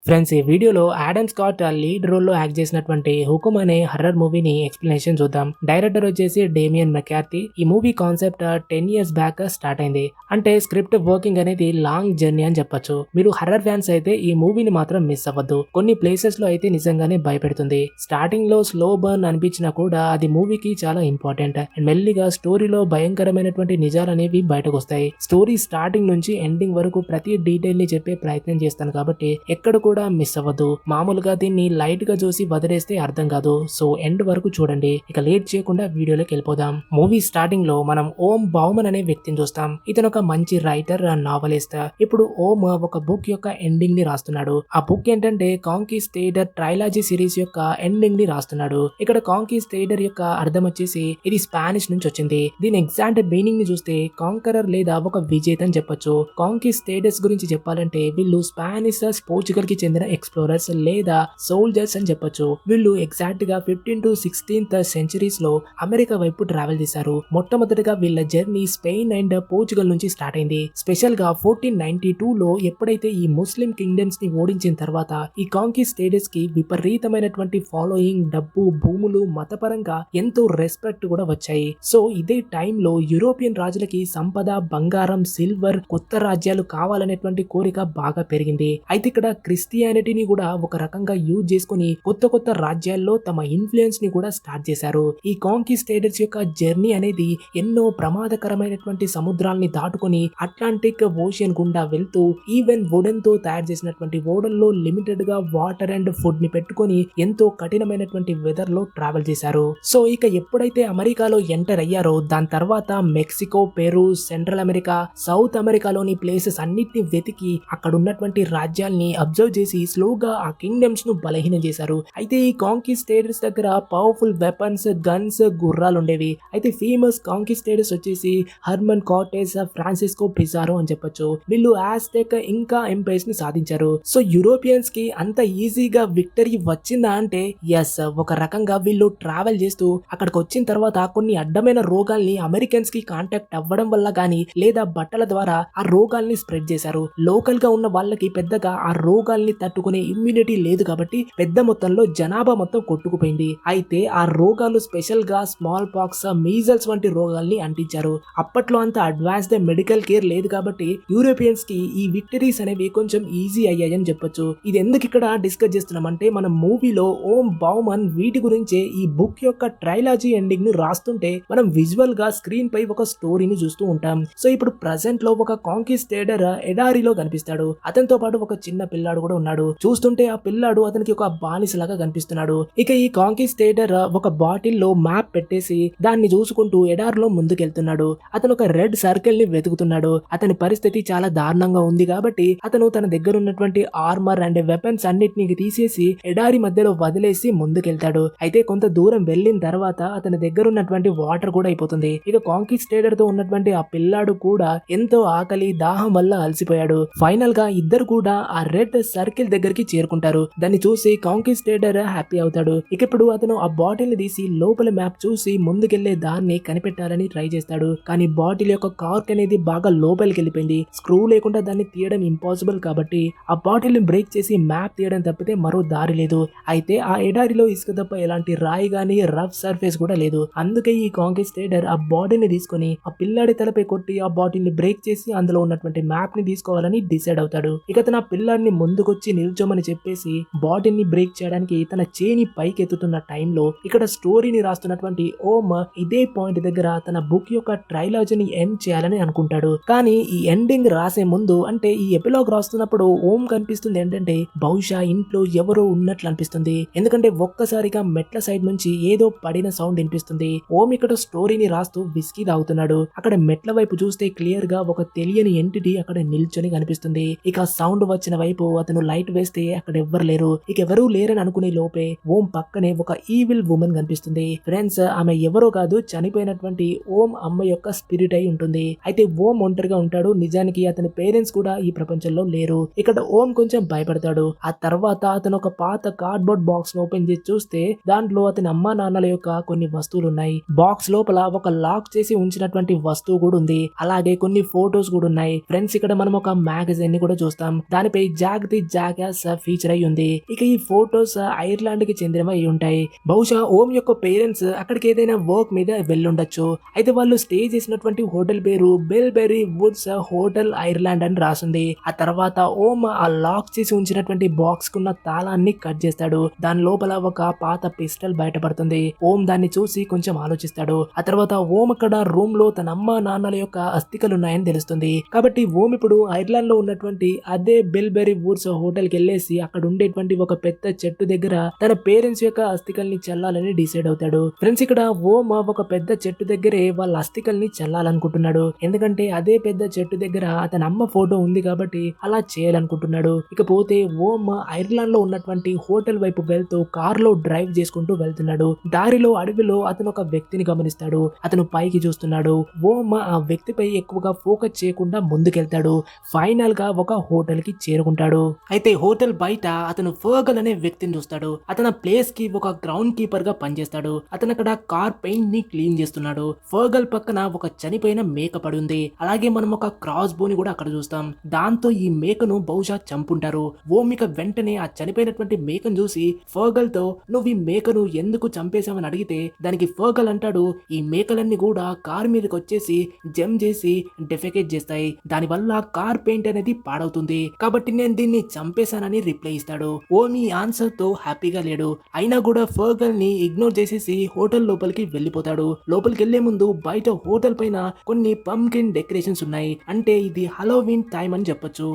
Friends, ఈ వీడియోలో Adam Scott lead రోల్లో యాక్ట్ చేసినటువంటి హుకుమ్ అనే హర్రర్ మూవీని ఎక్స్ప్లెనేషన్ చూద్దాం. డైరెక్టర్ వచ్చేసి డేమియన్ మెకార్థీ. ఈ movie concept 10 years back start అయింది. అంటే స్క్రిప్ట్ వర్కింగ్ అనేది లాంగ్ జర్నీ అని చెప్పొచ్చు. మీరు హర్రర్ ఫ్యాన్స్ అయితే ఈ మూవీని మాత్రం మిస్ అవ్వద్దు. కొన్ని ప్లేసెస్ లో అయితే నిజంగానే భయపెడుతుంది. స్టార్టింగ్ లో స్లో బర్న్ అనిపించినా కూడా అది మూవీకి చాలా ఇంపార్టెంట్. అండ్ మెల్లిగా స్టోరీలో భయంకరమైనటువంటి నిజాలు అనేవి బయటకు వస్తాయి. స్టోరీ స్టార్టింగ్ నుంచి ఎండింగ్ వరకు ప్రతి డీటెయిల్ ని చెప్పే ప్రయత్నం చేస్తాను కాబట్టి ఎక్కడ కూడా మిస్ అవ్వద్దు. మామూలుగా దీన్ని లైట్ గా చూసి వదిలేస్తే అర్థం కాదు. సో ఎండ్ వరకు చూడండి. ఇక లేట్ చేయకుండా వీడియోలోకి వెళ్ళిపోదాం. మూవీ స్టార్టింగ్ లో మనం ఓం బౌమన్ అనే వ్యక్తిని చూస్తాం. ఇతను ఒక మంచి రైటర్, నావలిస్ట్. ఇప్పుడు ఓం ఒక బుక్ యొక్క ఎండింగ్ ని రాస్తున్నాడు. ఆ బుక్ ఏంటంటే కాంకిస్టేడర్ ట్రైలాజీ సిరీస్ యొక్క ఎండింగ్ ని రాస్తున్నాడు. ఇక్కడ కాంకిస్టేడర్ యొక్క అర్థం వచ్చేసి ఇది స్పానిష్ నుంచి వచ్చింది. దీని ఎగ్జాక్ట్ మీనింగ్ ని చూస్తే కాంకరర్ లేదా ఒక విజేత అని చెప్పొచ్చు. కాంకిస్టేడర్స్ గురించి చెప్పాలంటే వీళ్ళు స్పానిష్, పోర్చుగల్ కి చెందిన ఎక్స్ప్లోరర్స్ లేదా సోల్జర్స్ అని చెప్పొచ్చు. వీళ్ళు ఎగ్జాక్ట్ గా 15th to 16th centuries లో అమెరికా వైపు ట్రావెల్ చేశారు. మొట్టమొదటిగా వీళ్ళ జర్నీ స్పెయిన్ అండ్ పోర్చుగల్ నుంచి స్టార్ట్ అయింది. స్పెషల్ గా 1492 లో ఎప్పుడైతే ఈ ముస్లిం కింగ్డమ్స్ ని ఓడించిన తర్వాత ఈ కాంకిస్టేడర్స్ కి విపరీతమైనటువంటి ఫాలోయింగ్, డబ్బు, భూములు, మతపరంగా ఎంతో రెస్పెక్ట్ కూడా వచ్చాయి. సో ఇదే టైంలో యూరోపియన్ రాజులకి సంపద, బంగారం, సిల్వర్, కొత్త రాజ్యాలు కావాలనేటువంటి కోరిక బాగా పెరిగింది. అయితే ఇక్కడ క్రిస్టియానిటీని కూడా ఒక రకంగా యూజ్ చేసుకుని కొత్త కొత్త రాజ్యాల్లో తమ ఇన్ఫ్లుయెన్స్ ని కూడా స్టార్ట్ చేశారు. ఈ కాంకిస్టేడర్స్ యొక్క జర్నీ అనేది ఎన్నో ప్రమాదకరమైనటువంటి సముద్రాల్ని దాటుకొని అట్లాంటిక్ ఓషన్ గుండా వెళ్తూ ఈవెన్ వుడెన్ తో తయారు చేసినటువంటి ఓడల్లో లిమిటెడ్ గా వాటర్ అండ్ ఫుడ్ ని పెట్టుకొని ఎంతో కఠినమైనటువంటి వెదర్ లో ట్రావెల్ చేశారు. సో ఇక ఎప్పుడైతే అమెరికాలో ఎంటర్ అయ్యారో దాని తర్వాత Mexico, Peru, central America, south అమెరికాలోని ప్లేసెస్ అన్నిటిని వెతికి అక్కడ ఉన్నటువంటి రాజ్యాల్ని అబ్జర్వ్ చేసి స్లోగా ఆ కింగ్డమ్స్ ను బలహీనం చేశారు. అయితే ఈ కాంకిస్టేడర్స్ దగ్గర పవర్ఫుల్ వెపన్స్, గన్స్, గుర్రాలు ఉండేవి. అయితే ఫేమస్ కాంకిస్టేడర్స్ వచ్చేసి హర్మన్ కార్టెస్, ఫ్రాన్సిస్కో పిజారో అని చెప్పొచ్చు. వీళ్ళు ఆస్టెక్ ఇంకా ఎంపైర్స్ ని సాధించారు. సో యూరోపియన్స్ కి అంత ఈజీగా విక్టరీ వచ్చిందా అంటే ఎస్. ఒక రకంగా వీళ్ళు ట్రావెల్ చేస్తూ అక్కడికి వచ్చిన తర్వాత కొన్ని అడ్డమైన రోగాల్ని అమెరికన్స్ కి కాంటాక్ట్ అవ్వడం వల్ల గానీ లేదా బట్టల ద్వారా ఆ రోగాల్ని స్ప్రెడ్ చేశారు. లోకల్ గా ఉన్న వాళ్ళకి పెద్దగా ఆ రోగాల్ని తట్టుకునే ఇమ్యూనిటీ లేదు కాబట్టి పెద్ద మొత్తంలో జనాభా మొత్తం కొట్టుకుపోయింది. అయితే ఆ రోగాలు స్పెషల్ గా స్మాల్ పాక్స్, మీజల్స్ వంటి రోగాల్ని అంటించారు. అప్పట్లో అంత అడ్వాన్స్డ్ మెడికల్ కేర్ లేదు కాబట్టి యూరోపియన్స్ కి ఈ విక్టరీస్ అనేవి కొంచెం ఈజీ అయ్యాయని చెప్పొచ్చు. ఇది ఎందుకు ఇక్కడ డిస్కస్ చేస్తున్నామంటే మనం మూవీలో ఓం బౌమన్ వీటి గురించే ఈ బుక్ యొక్క ట్రైలాజీ ఎండింగ్ ని రాస్తుంటే మనం విజువల్ గా స్క్రీన్ పై ఒక స్టోరీని చూస్తూ ఉంటాం. సో ఇప్పుడు ప్రెసెంట్ లో ఒక కాంకిస్టేడర్ ఎడారిలో కనిపిస్తాడు. అతనితో పాటు ఒక చిన్న పిల్లాడు కూడా ఉన్నాడు. చూస్తుంటే ఆ పిల్లాడు అతనికి ఒక బానిసలాగా కనిపిస్తున్నాడు. ఇక ఈ కాంకిస్టేడర్ ఒక బాటిల్ లో మ్యాప్ పెట్టేసి దాన్ని చూసుకుంటూ ఎడారిలో ముందుకెళ్తున్నాడు. అతను ఒక రెడ్ సర్కిల్ ని వెతుకుతున్నాడు. అతని పరిస్థితి చాలా దారుణంగా ఉంది కాబట్టి అతను తన దగ్గర ఉన్నటువంటి ఆర్మర్ అండ్ వెపన్స్ అన్నిటిని తీసేసి ఎడారి మధ్యలో వదిలేసి ముందుకెళ్తాడు. అయితే కొంత దూరం వెళ్ళిన తర్వాత అతని దగ్గర ఉన్నటువంటి వాటర్ కూడా అయిపోతుంది. ఇక కాంకిస్టేడర్ తో ఉన్నటువంటి ఆ పిల్లాడు కూడా ఎంతో ఆకలి, దాహం వల్ల అలసిపోయాడు. ఫైనల్ గా ఇద్దరు కూడా ఆ రెడ్ సర్కిల్ దగ్గరికి చేరుకుంటారు. దాన్ని చూసి కాంకిస్టేడర్ హ్యాపీ అవుతాడు. ఇక ఇప్పుడు అతను ఆ బాటిల్ ని తీసి లోపల మ్యాప్ చూసి ముందుకెళ్లే దారిని కనిపెట్టాలని ట్రై చేస్తాడు. కానీ బాటిల్ యొక్క కార్క్ అనేది బాగా లోపలికి వెళ్ళిపోయింది. స్క్రూ లేకుండా దాన్ని తీయడం ఇంపాసిబుల్ కాబట్టి ఆ బాటిల్ ని బ్రేక్ చేసి మ్యాప్ తీయడం తప్పితే మరో దారి లేదు. అయితే ఆ ఎడారిలో ఇసుక తప్ప ఎలాంటి రాయి గానీ రఫ్ సర్ఫేస్ కూడా లేదు. అందుకే ఈ కాంకిస్టేడర్ ఆ బాటిల్ తీసుకుని ఆ పిల్లాడి తలపై కొట్టి ఆ బాటిల్ ని బ్రేక్ చేసి అందులో ఉన్నటువంటి మ్యాప్ ని తీసుకోవాలని డిసైడ్ అవుతాడు. ఇక తన పిల్లాడిని ముందుకొచ్చి నిల్చోమని చెప్పేసి బాటిల్ ని బ్రేక్ చేయడానికి తన చేని పైకి ఎత్తుతున్న టైంలో ఇక్కడ స్టోరీని రాస్తున్నటువంటి ఓమ్ ఇదే పాయింట్ దగ్గర తన బుక్ యొక్క ట్రైలాజీని ఎండ్ చేయాలని అనుకుంటాడు. కానీ ఈ ఎండింగ్ రాసే ముందు అంటే ఈ ఎపిలాగ్ రాస్తున్నప్పుడు ఓం కనిపిస్తుంది ఏంటంటే బహుశా ఇంట్లో ఎవరో ఉన్నట్లు అనిపిస్తుంది. ఎందుకంటే ఒక్కసారిగా మెట్ల సైడ్ నుంచి ఏదో పడిన సౌండ్ వినిపిస్తుంది. ఓం ఇక్కడ స్టోరీని రాస్తూ విస్కీ తాగుతున్నాడు. అక్కడ మెట్ల వైపు చూస్తే క్లియర్ గా ఒక తెలియని ఎంటిటీ అక్కడ నిల్చొని కనిపిస్తుంది. ఇక సౌండ్ వచ్చిన వైపు అతను లైట్ వేస్తే అక్కడ ఎవ్వరు లేరు. ఇక ఎవరూ లేరని అనుకునే లోపే ఓం పక్కనే ఒక ఈవిల్ ఉమెన్ కనిపిస్తుంది. ఫ్రెండ్స్, ఆమె ఎవరో కాదు, చనిపోయినటువంటి ఓం అమ్మ యొక్క స్పిరిట్ అయి ఉంటుంది. అయితే ఓం ఒంటరిగా ఉంటాడు. నిజానికి అతని పేరెంట్స్ కూడా ఈ ప్రపంచంలో లేరు. ఇక్కడ ఓం కొంచెం భయపడతాడు. ఆ తర్వాత అతను ఒక పాత కార్డ్బోర్డ్ బాక్స్ ను ఓపెన్ చేసి చూస్తే దాంట్లో అతని అమ్మా నాన్నల యొక్క కొన్ని వస్తువులు ఉన్నాయి. బాక్స్ లోపల ఒక లాక్ చేసి ఉంచినటువంటి వస్తువు కూడా ఉంది. అలాగే కొన్ని ఫోటోస్ కూడా ఉన్నాయి. ఫ్రెండ్స్, ఇక్కడ మనం ఒక మ్యాగజైన్ ని కూడా చూస్తాం. దానిపై జాక్ ది జాగాస్ ఫీచర్ అయి ఉంది. ఇక ఈ ఫోటోస్ ఐర్లాండ్ కి చెందినవి అయి ఉంటాయి. బహుశా ఓం యొక్క పేరెంట్స్ అక్కడికి ఏదైనా వర్క్ మీద వెళ్ళుండొచ్చు. అయితే వాళ్ళు స్టే చేసినటువంటి హోటల్ పేరు బెల్బెరీ వుడ్స్ హోటల్ ఐర్లాండ్ అని రాసింది. ఆ తర్వాత ఓం ఆ లాక్ చేసి ఉంచినటువంటి బాక్స్ కున్న తాళాన్ని కట్ చేస్తాడు. దాని లోపల ఒక పాత పిస్టల్ బయటపడుతుంది. ఓం దాన్ని చూసి కొంచెం ఆలోచిస్తాడు. ఆ తర్వాత ఓం అక్కడ రూమ్ లో తన అమ్మ నాన్నల యొక్క అస్థికలు ఉన్నాయని తెలుస్తుంది. కాబట్టి ఓం ఇప్పుడు ఐర్లాండ్ లో ఉన్నటువంటి అదే బెల్బెరీ వుడ్స్ హోటల్ కి వెళ్ళేసి అక్కడ ఉండేటువంటి ఒక పెద్ద చెట్టు దగ్గర తన పేరెంట్స్ యొక్క అస్థికల్ని చల్లాలని డిసైడ్ అవుతాడు. ఫ్రెండ్స్, ఇక్కడ ఓం ఒక పెద్ద చెట్టు దగ్గరే వాళ్ళ అస్థికల్ని చల్లాలనుకుంటున్నాడు. ఎందుకంటే అదే పెద్ద చెట్టు దగ్గర అతని అమ్మ ఫోటో ఉంది కాబట్టి అలా చేయాలనుకుంటున్నాడు. ఇకపోతే ఓం ఐర్లాండ్ లో ఉన్నటువంటి హోటల్ వైపు వెళ్తూ కార్ లో డ్రైవ్ చేసుకుంటూ వెళ్తున్నాడు. దారిలో అడవిలో అతను ఒక వ్యక్తిని గమనిస్తాడు. అతను పైకి చూస్తున్నాడు. ఓం ఆ వ్యక్తిపై ఎక్కువగా ఫోకస్ చేయకుండా ముందుకెళ్తాడు. ఫైనల్ గా ఒక హోటల్ కి చేరుకుంటాడు. అయితే హోటల్ బయట అతను ఫర్గల్ అనే వ్యక్తిని చూస్తాడు. అతను ప్లేస్ కి ఒక గ్రౌండ్ కీపర్ గా పనిచేస్తాడు. అతను అక్కడ కార్ పెయింట్ ని క్లీన్ చేస్తున్నాడు. ఫర్గల్ పక్కన ఒక చనిపోయిన మేక పడి ఉంది. అలాగే మనం ఒక క్రాస్ బోని కూడా అక్కడ చూస్తాం. దాంతో ఈ మేకను బహుశా చంపుంటారు. ఓమిక వెంటనే ఆ చనిపోయినటువంటి మేకను చూసి ఫర్గల్ తో నువ్వు ఈ మేకను ఎందుకు చంపేశావని అడిగితే దానికి ఫర్గల్ అంటాడు, ఈ మేకలన్నీ కూడా కార్ మీదకి వచ్చేసి జమ్ చేసి డెఫెకేట్ చేస్తాయి. దానివల్ల కార్ పెయింట్ అనేది పాడవుతుంది. కాబట్టి నేను దీన్ని చంపేశానని రిప్లై ఇస్తాడు. ఓమి ఆన్సర్ తో హ్యాపీగా లేడు. అయినా కూడా ఫర్గల్ ని ఇగ్నోర్ చేసేసి హోటల్ లోపలికి వెళ్ళిపోతాడు. లోపలికి వెళ్లే ముందు బయట హోటల్ పైన కొన్ని పంకిన్ డెకరేషన్స్ ఉన్నాయి. అంటే ఇది హలోవీన్ టైం అని చెప్పొచ్చు.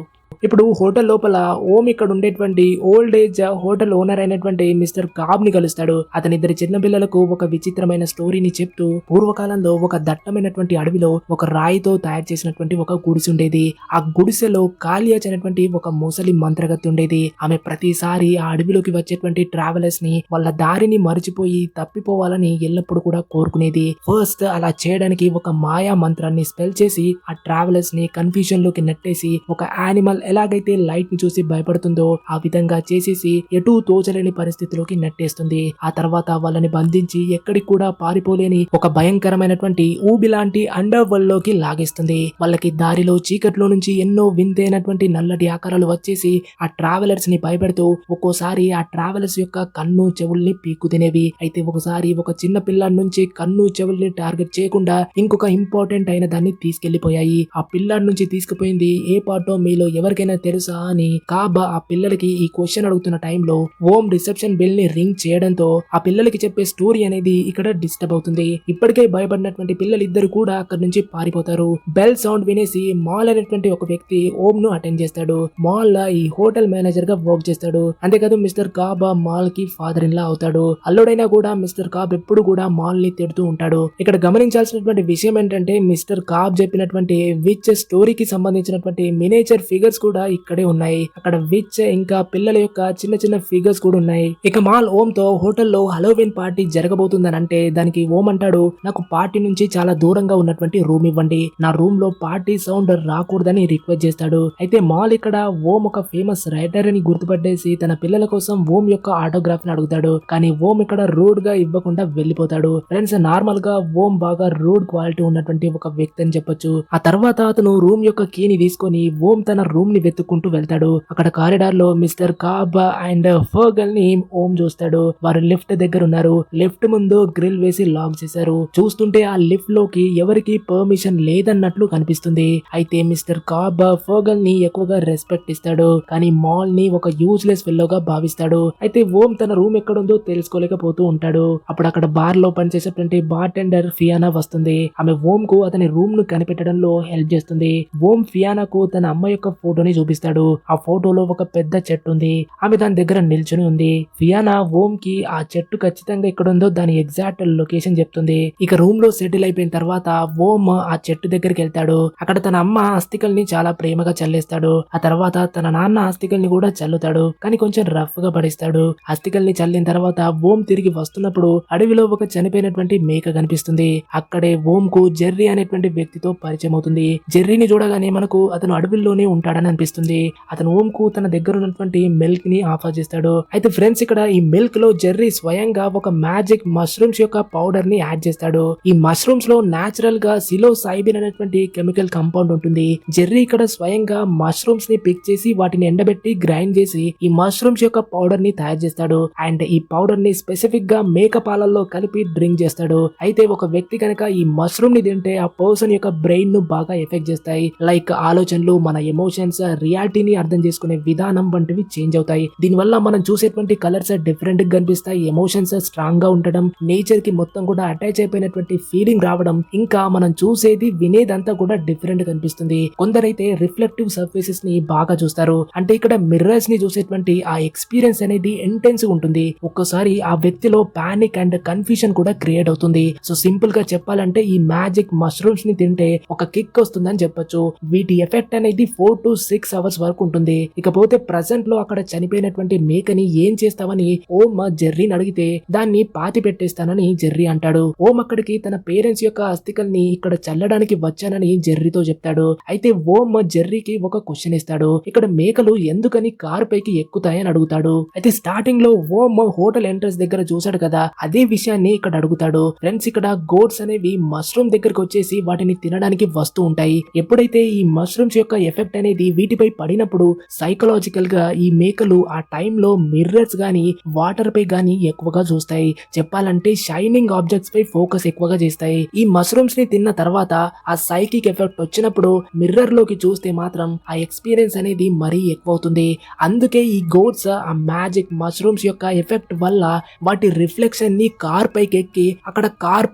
ఇప్పుడు హోటల్ లోపల ఓం ఇక్కడ ఉండేటువంటి ఓల్డ్ ఏజ్ హోటల్ ఓనర్ అయినటువంటి మిస్టర్ కాబ్ ని కలుస్తాడు. అతని ఇద్దరి చిన్న పిల్లలకు ఒక విచిత్రమైన స్టోరీని చెప్తూ పూర్వకాలంలో ఒక దట్టమైనటువంటి అడవిలో ఒక రాయితో తయారు చేసినటువంటి ఒక గుడిసె ఉండేది. ఆ గుడిసెలో కాలియాచ్ అనేటువంటి ఒక ముసలి మంత్రగతి ఉండేది. ఆమె ప్రతిసారి ఆ అడవిలోకి వచ్చేటువంటి ట్రావెలర్స్ ని వాళ్ళ దారిని మరిచిపోయి తప్పిపోవాలని ఎల్లప్పుడూ కూడా కోరుకునేది. ఫస్ట్ అలా చేయడానికి ఒక మాయా మంత్రాన్ని స్పెల్ చేసి ఆ ట్రావెలర్స్ ని కన్ఫ్యూజన్ లోకి నెట్టేసి ఒక యానిమల్ ఎలాగైతే లైట్ ని చూసి భయపడుతుందో ఆ విధంగా చేసేసి ఎటూ తోచలేని పరిస్థితిలోకి నెట్టేస్తుంది. ఆ తర్వాత వాళ్ళని బంధించి ఎక్కడికి కూడా పారిపోలేని ఒక భయంకరమైనటువంటి ఊబి లాంటి అండర్ వరల్డ్ లోకి లాగేస్తుంది. వాళ్ళకి దారిలో చీకట్లో నుంచి ఎన్నో వింతైనటువంటి నల్లటి ఆకారాలు వచ్చేసి ఆ ట్రావెలర్స్ ని భయపెడుతూ ఒక్కోసారి ఆ ట్రావెలర్స్ యొక్క కన్ను చెవుల్ని పీక్కు తినేవి. అయితే ఒకసారి ఒక చిన్న పిల్లాడి నుంచి కన్ను చెవుల్ని టార్గెట్ చేయకుండా ఇంకొక ఇంపార్టెంట్ అయిన దాన్ని తీసుకెళ్లిపోయాయి. ఆ పిల్లాడి నుంచి తీసుకుపోయింది ఏ పార్టో మీలో ఎవరికైనా తెలుసా అని కాబా ఆ పిల్లలకి ఈ క్వశ్చన్ అడుగుతున్న టైంలో ఓం రిసెప్షన్ బెల్ ని రింగ్ చేయడంతో ఆ పిల్లలకి చెప్పే స్టోరీ అనేది ఇక్కడ డిస్టర్బ్ అవుతుంది. ఇప్పటికే భయపడినటువంటి పిల్లలిద్దరు కూడా అక్కడి నుంచి పారిపోతారు. బెల్ సౌండ్ వినేసి మాల్ అనేటువంటి ఒక వ్యక్తి ఓం ను అటెండ్ చేస్తాడు. మాల్ ఈ హోటల్ మేనేజర్ గా వర్క్ చేస్తాడు. అంతేకాదు మిస్టర్ కాబా మాల్ కి ఫాదర్ ఇన్ లా అవుతాడు. అల్లుడైనా కూడా మిస్టర్ కాబ్ ఎప్పుడు కూడా మాల్ ని తిడుతూ ఉంటాడు. ఇక్కడ గమనించాల్సినటువంటి విషయం ఏంటంటే మిస్టర్ కాబ్ చెప్పినటువంటి విచ్ స్టోరీకి సంబంధించినటువంటి మినేచర్ ఫిగర్స్ కూడా ఇక్కడే ఉన్నాయి. అక్కడ విచ్ ఇంకా పిల్లల యొక్క చిన్న చిన్న ఫిగర్స్ కూడా ఉన్నాయి. ఇక మాల్ ఓం తో హోటల్లో హలోవిన్ పార్టీ జరగబోతుందని అంటే దానికి ఓం అంటాడు, నాకు పార్టీ నుంచి చాలా దూరంగా ఉన్నటువంటి రూమ్ ఇవ్వండి, నా రూమ్ లో పార్టీ సౌండ్ రాకూడదని రిక్వెస్ట్ చేస్తాడు. అయితే మాల్ ఇక్కడ ఓం ఒక ఫేమస్ రైటర్ అని గుర్తుపట్టేసి తన పిల్లల కోసం ఓం యొక్క ఆటోగ్రాఫ్ ని అడుగుతాడు. కానీ ఓం ఇక్కడ రూడ్ గా ఇవ్వకుండా వెళ్ళిపోతాడు. ఫ్రెండ్స్, నార్మల్ గా ఓం బాగా రూడ్ క్వాలిటీ ఉన్నటువంటి ఒక వ్యక్తి అని చెప్పొచ్చు. ఆ తర్వాత అతను రూమ్ యొక్క కీని తీసుకొని ఓం తన రూమ్ ని వెతుక్కుంటూ వెళ్తాడు. అక్కడ కారిడార్ లో మిస్టర్ కాబ్ అండ్ ఫర్గల్ ని ఓం చూస్తాడు. వారు లిఫ్ట్ దగ్గర ఉన్నారు. లిఫ్ట్ ముందు గ్రిల్ వేసి లాక్ చేశారు. చూస్తుంటే ఆ లిఫ్ట్ లోకి ఎవరికి పర్మిషన్ లేదన్నట్లు కనిపిస్తుంది. అయితే మిస్టర్ కాబ్ ఫర్గల్ ని ఎక్కువగా రెస్పెక్ట్ ఇస్తాడు. కానీ మాల్ ని ఒక యూజ్లెస్ ఫెల్లోగా భావిస్తాడు. అయితే ఓం తన రూమ్ ఎక్కడుందో తెలుసుకోలేకపోతూ ఉంటాడు. అప్పుడు అక్కడ బార్ లో పనిచేసేటువంటి బార్ టెండర్ ఫియానా వస్తుంది. ఆమె ఓం కు అతని రూమ్ ను కనిపెట్టడంలో హెల్ప్ చేస్తుంది. ఓం ఫియానాకు తన అమ్మ యొక్క ఫోటోని చూపిస్తాడు. ఆ ఫోటోలో ఒక పెద్ద చెట్టు ఉంది. ఆమె దాని దగ్గర నిల్చుని ఉంది. ఫియానా ఓం కి ఆ చెట్టు ఖచ్చితంగా ఎక్కడ ఉందో దాని ఎగ్జాక్ట్ లొకేషన్ చెప్తుంది. ఇక రూమ్ లో సెటిల్ అయిపోయిన తర్వాత ఓం ఆ చెట్టు దగ్గరికి వెళ్తాడు. అక్కడ తన అమ్మ అస్థికల్ని చాలా ప్రేమగా చల్లేస్తాడు. ఆ తర్వాత తన నాన్న అస్థికల్ని కూడా చల్లుతాడు. కానీ కొంచెం రఫ్ గా పడిస్తాడు. అస్థికల్ని చల్లిన తర్వాత ఓం తిరిగి వస్తున్నప్పుడు అడవిలో ఒక చనిపోయినటువంటి మేక కనిపిస్తుంది. అక్కడే ఓం కు జెర్రీ అనేటువంటి వ్యక్తితో పరిచయం అవుతుంది. జెర్రీని చూడగానే మనకు అతను అడవిలోనే ఉంటాడని కనిపిస్తుంది. అతను ఓం కు తన దగ్గర ఉన్నటువంటి మిల్క్ ని ఆఫర్ చేస్తాడు. అయితే ఫ్రెండ్స్ ఇక్కడ ఈ మిల్క్ లో జెర్రీ స్వయంగా ఒక మ్యాజిక్ మష్రూమ్స్ యొక్క పౌడర్ ని యాడ్ చేస్తాడు. ఈ మష్రూమ్స్ లో నాచురల్ గా సిలోసైబిన్ అనేటువంటి కెమికల్ కాంపౌండ్ ఉంటుంది. జెర్రీ ఇక్కడ స్వయంగా మష్రూమ్స్ ని పిక్ చేసి వాటిని ఎండబెట్టి గ్రైండ్ చేసి ఈ మష్రూమ్స్ యొక్క పౌడర్ ని తయారు చేస్తాడు. అండ్ ఈ పౌడర్ ని స్పెసిఫిక్ గా మేక పాలల్లో కలిపి డ్రింక్ చేస్తాడు. అయితే ఒక వ్యక్తి కనుక ఈ మష్రూమ్ ని తింటే ఆ పర్సన్ యొక్క బ్రెయిన్ ను బాగా ఎఫెక్ట్ చేస్తాయి. లైక్ ఆలోచనలు, మన ఎమోషన్స్, రియాలిటీని అర్థం చేసుకునే విధానం వంటివి చేంజ్ అవుతాయి. దీనివల్ల మనం చూసేటువంటి కలర్స్ డిఫరెంట్ గా కనిపిస్తాయి. ఎమోషన్స్ స్ట్రాంగ్ గా ఉండడం, నేచర్ కి మొత్తం కూడా అటాచ్ అయిపోయినటువంటి ఫీలింగ్ రావడం, ఇంకా మనం చూసేది వినేదంతా కూడా డిఫరెంట్ కనిపిస్తుంది. కొందరైతే రిఫ్లెక్టివ్ సర్ఫేసెస్ ని బాగా చూస్తారు. అంటే ఇక్కడ మిర్రర్స్ ని చూసేటువంటి ఆ ఎక్స్పీరియన్స్ అనేది ఇంటెన్స్ ఉంటుంది. ఒక్కోసారి ఆ వ్యక్తిలో పానిక్ అండ్ కన్ఫ్యూజన్ కూడా క్రియేట్ అవుతుంది. సో సింపుల్ గా చెప్పాలంటే ఈ మ్యాజిక్ మష్రూమ్స్ ని తింటే ఒక కిక్ వస్తుందని చెప్పొచ్చు. వీటి ఎఫెక్ట్ అనేది 4 to 6 అవర్స్ వరకు ఉంటుంది. ఇకపోతే ప్రజెంట్ లో అక్కడ చనిపోయినటువంటి మేకని ఏం చేస్తావని ఓం జెర్రీని అడిగితే దాన్ని పాతి పెట్టేస్తానని జెర్రీ అంటాడు. ఓం అక్కడికి తన పేరెంట్స్ యొక్క అస్థికల్ని ఇక్కడ చల్లడానికి వచ్చానని జెర్రీతో చెప్తాడు. అయితే ఓం జెర్రీకి ఒక క్వశ్చన్ ఇస్తాడు. ఇక్కడ మేకలు ఎందుకని కారు పైకి ఎక్కుతాయని అడుగుతాడు. అయితే స్టార్టింగ్ లో ఓం హోటల్ ఎంట్రన్స్ దగ్గర చూసాడు కదా, అదే విషయాన్ని ఇక్కడ అడుగుతాడు. ఫ్రెండ్స్ ఇక్కడ గోట్స్ అనేవి మష్రూమ్ దగ్గరకు వచ్చేసి వాటిని తినడానికి వస్తూ ఉంటాయి. ఎప్పుడైతే ఈ మష్రూమ్స్ యొక్క ఎఫెక్ట్ అనేది వీటిపై పడినప్పుడు సైకలాజికల్ గా ఈ మేకలు ఆ టైంలో మిర్రర్స్ గానీ వాటర్ పై గానీ ఎక్కువగా చూస్తాయి. చెప్పాలంటే షైనింగ్ ఆబ్జెక్ట్స్ పై ఫోకస్ ఎక్కువగా చేస్తాయి. ఈ మష్రూమ్స్ ని తిన్న తర్వాత ఆ సైకిక్ ఎఫెక్ట్ వచ్చినప్పుడు మిర్రర్ లోకి చూస్తే మాత్రం ఆ ఎక్స్పీరియన్స్ అనేది మరీ ఎక్కువ అవుతుంది. అందుకే ఈ గోట్స్ ఆ మ్యాజిక్ మష్రూమ్స్ యొక్క ఎఫెక్ట్ వల్ల వాటి రిఫ్లెక్షన్ ని కార్ పైకి ఎక్కి అక్కడ కార్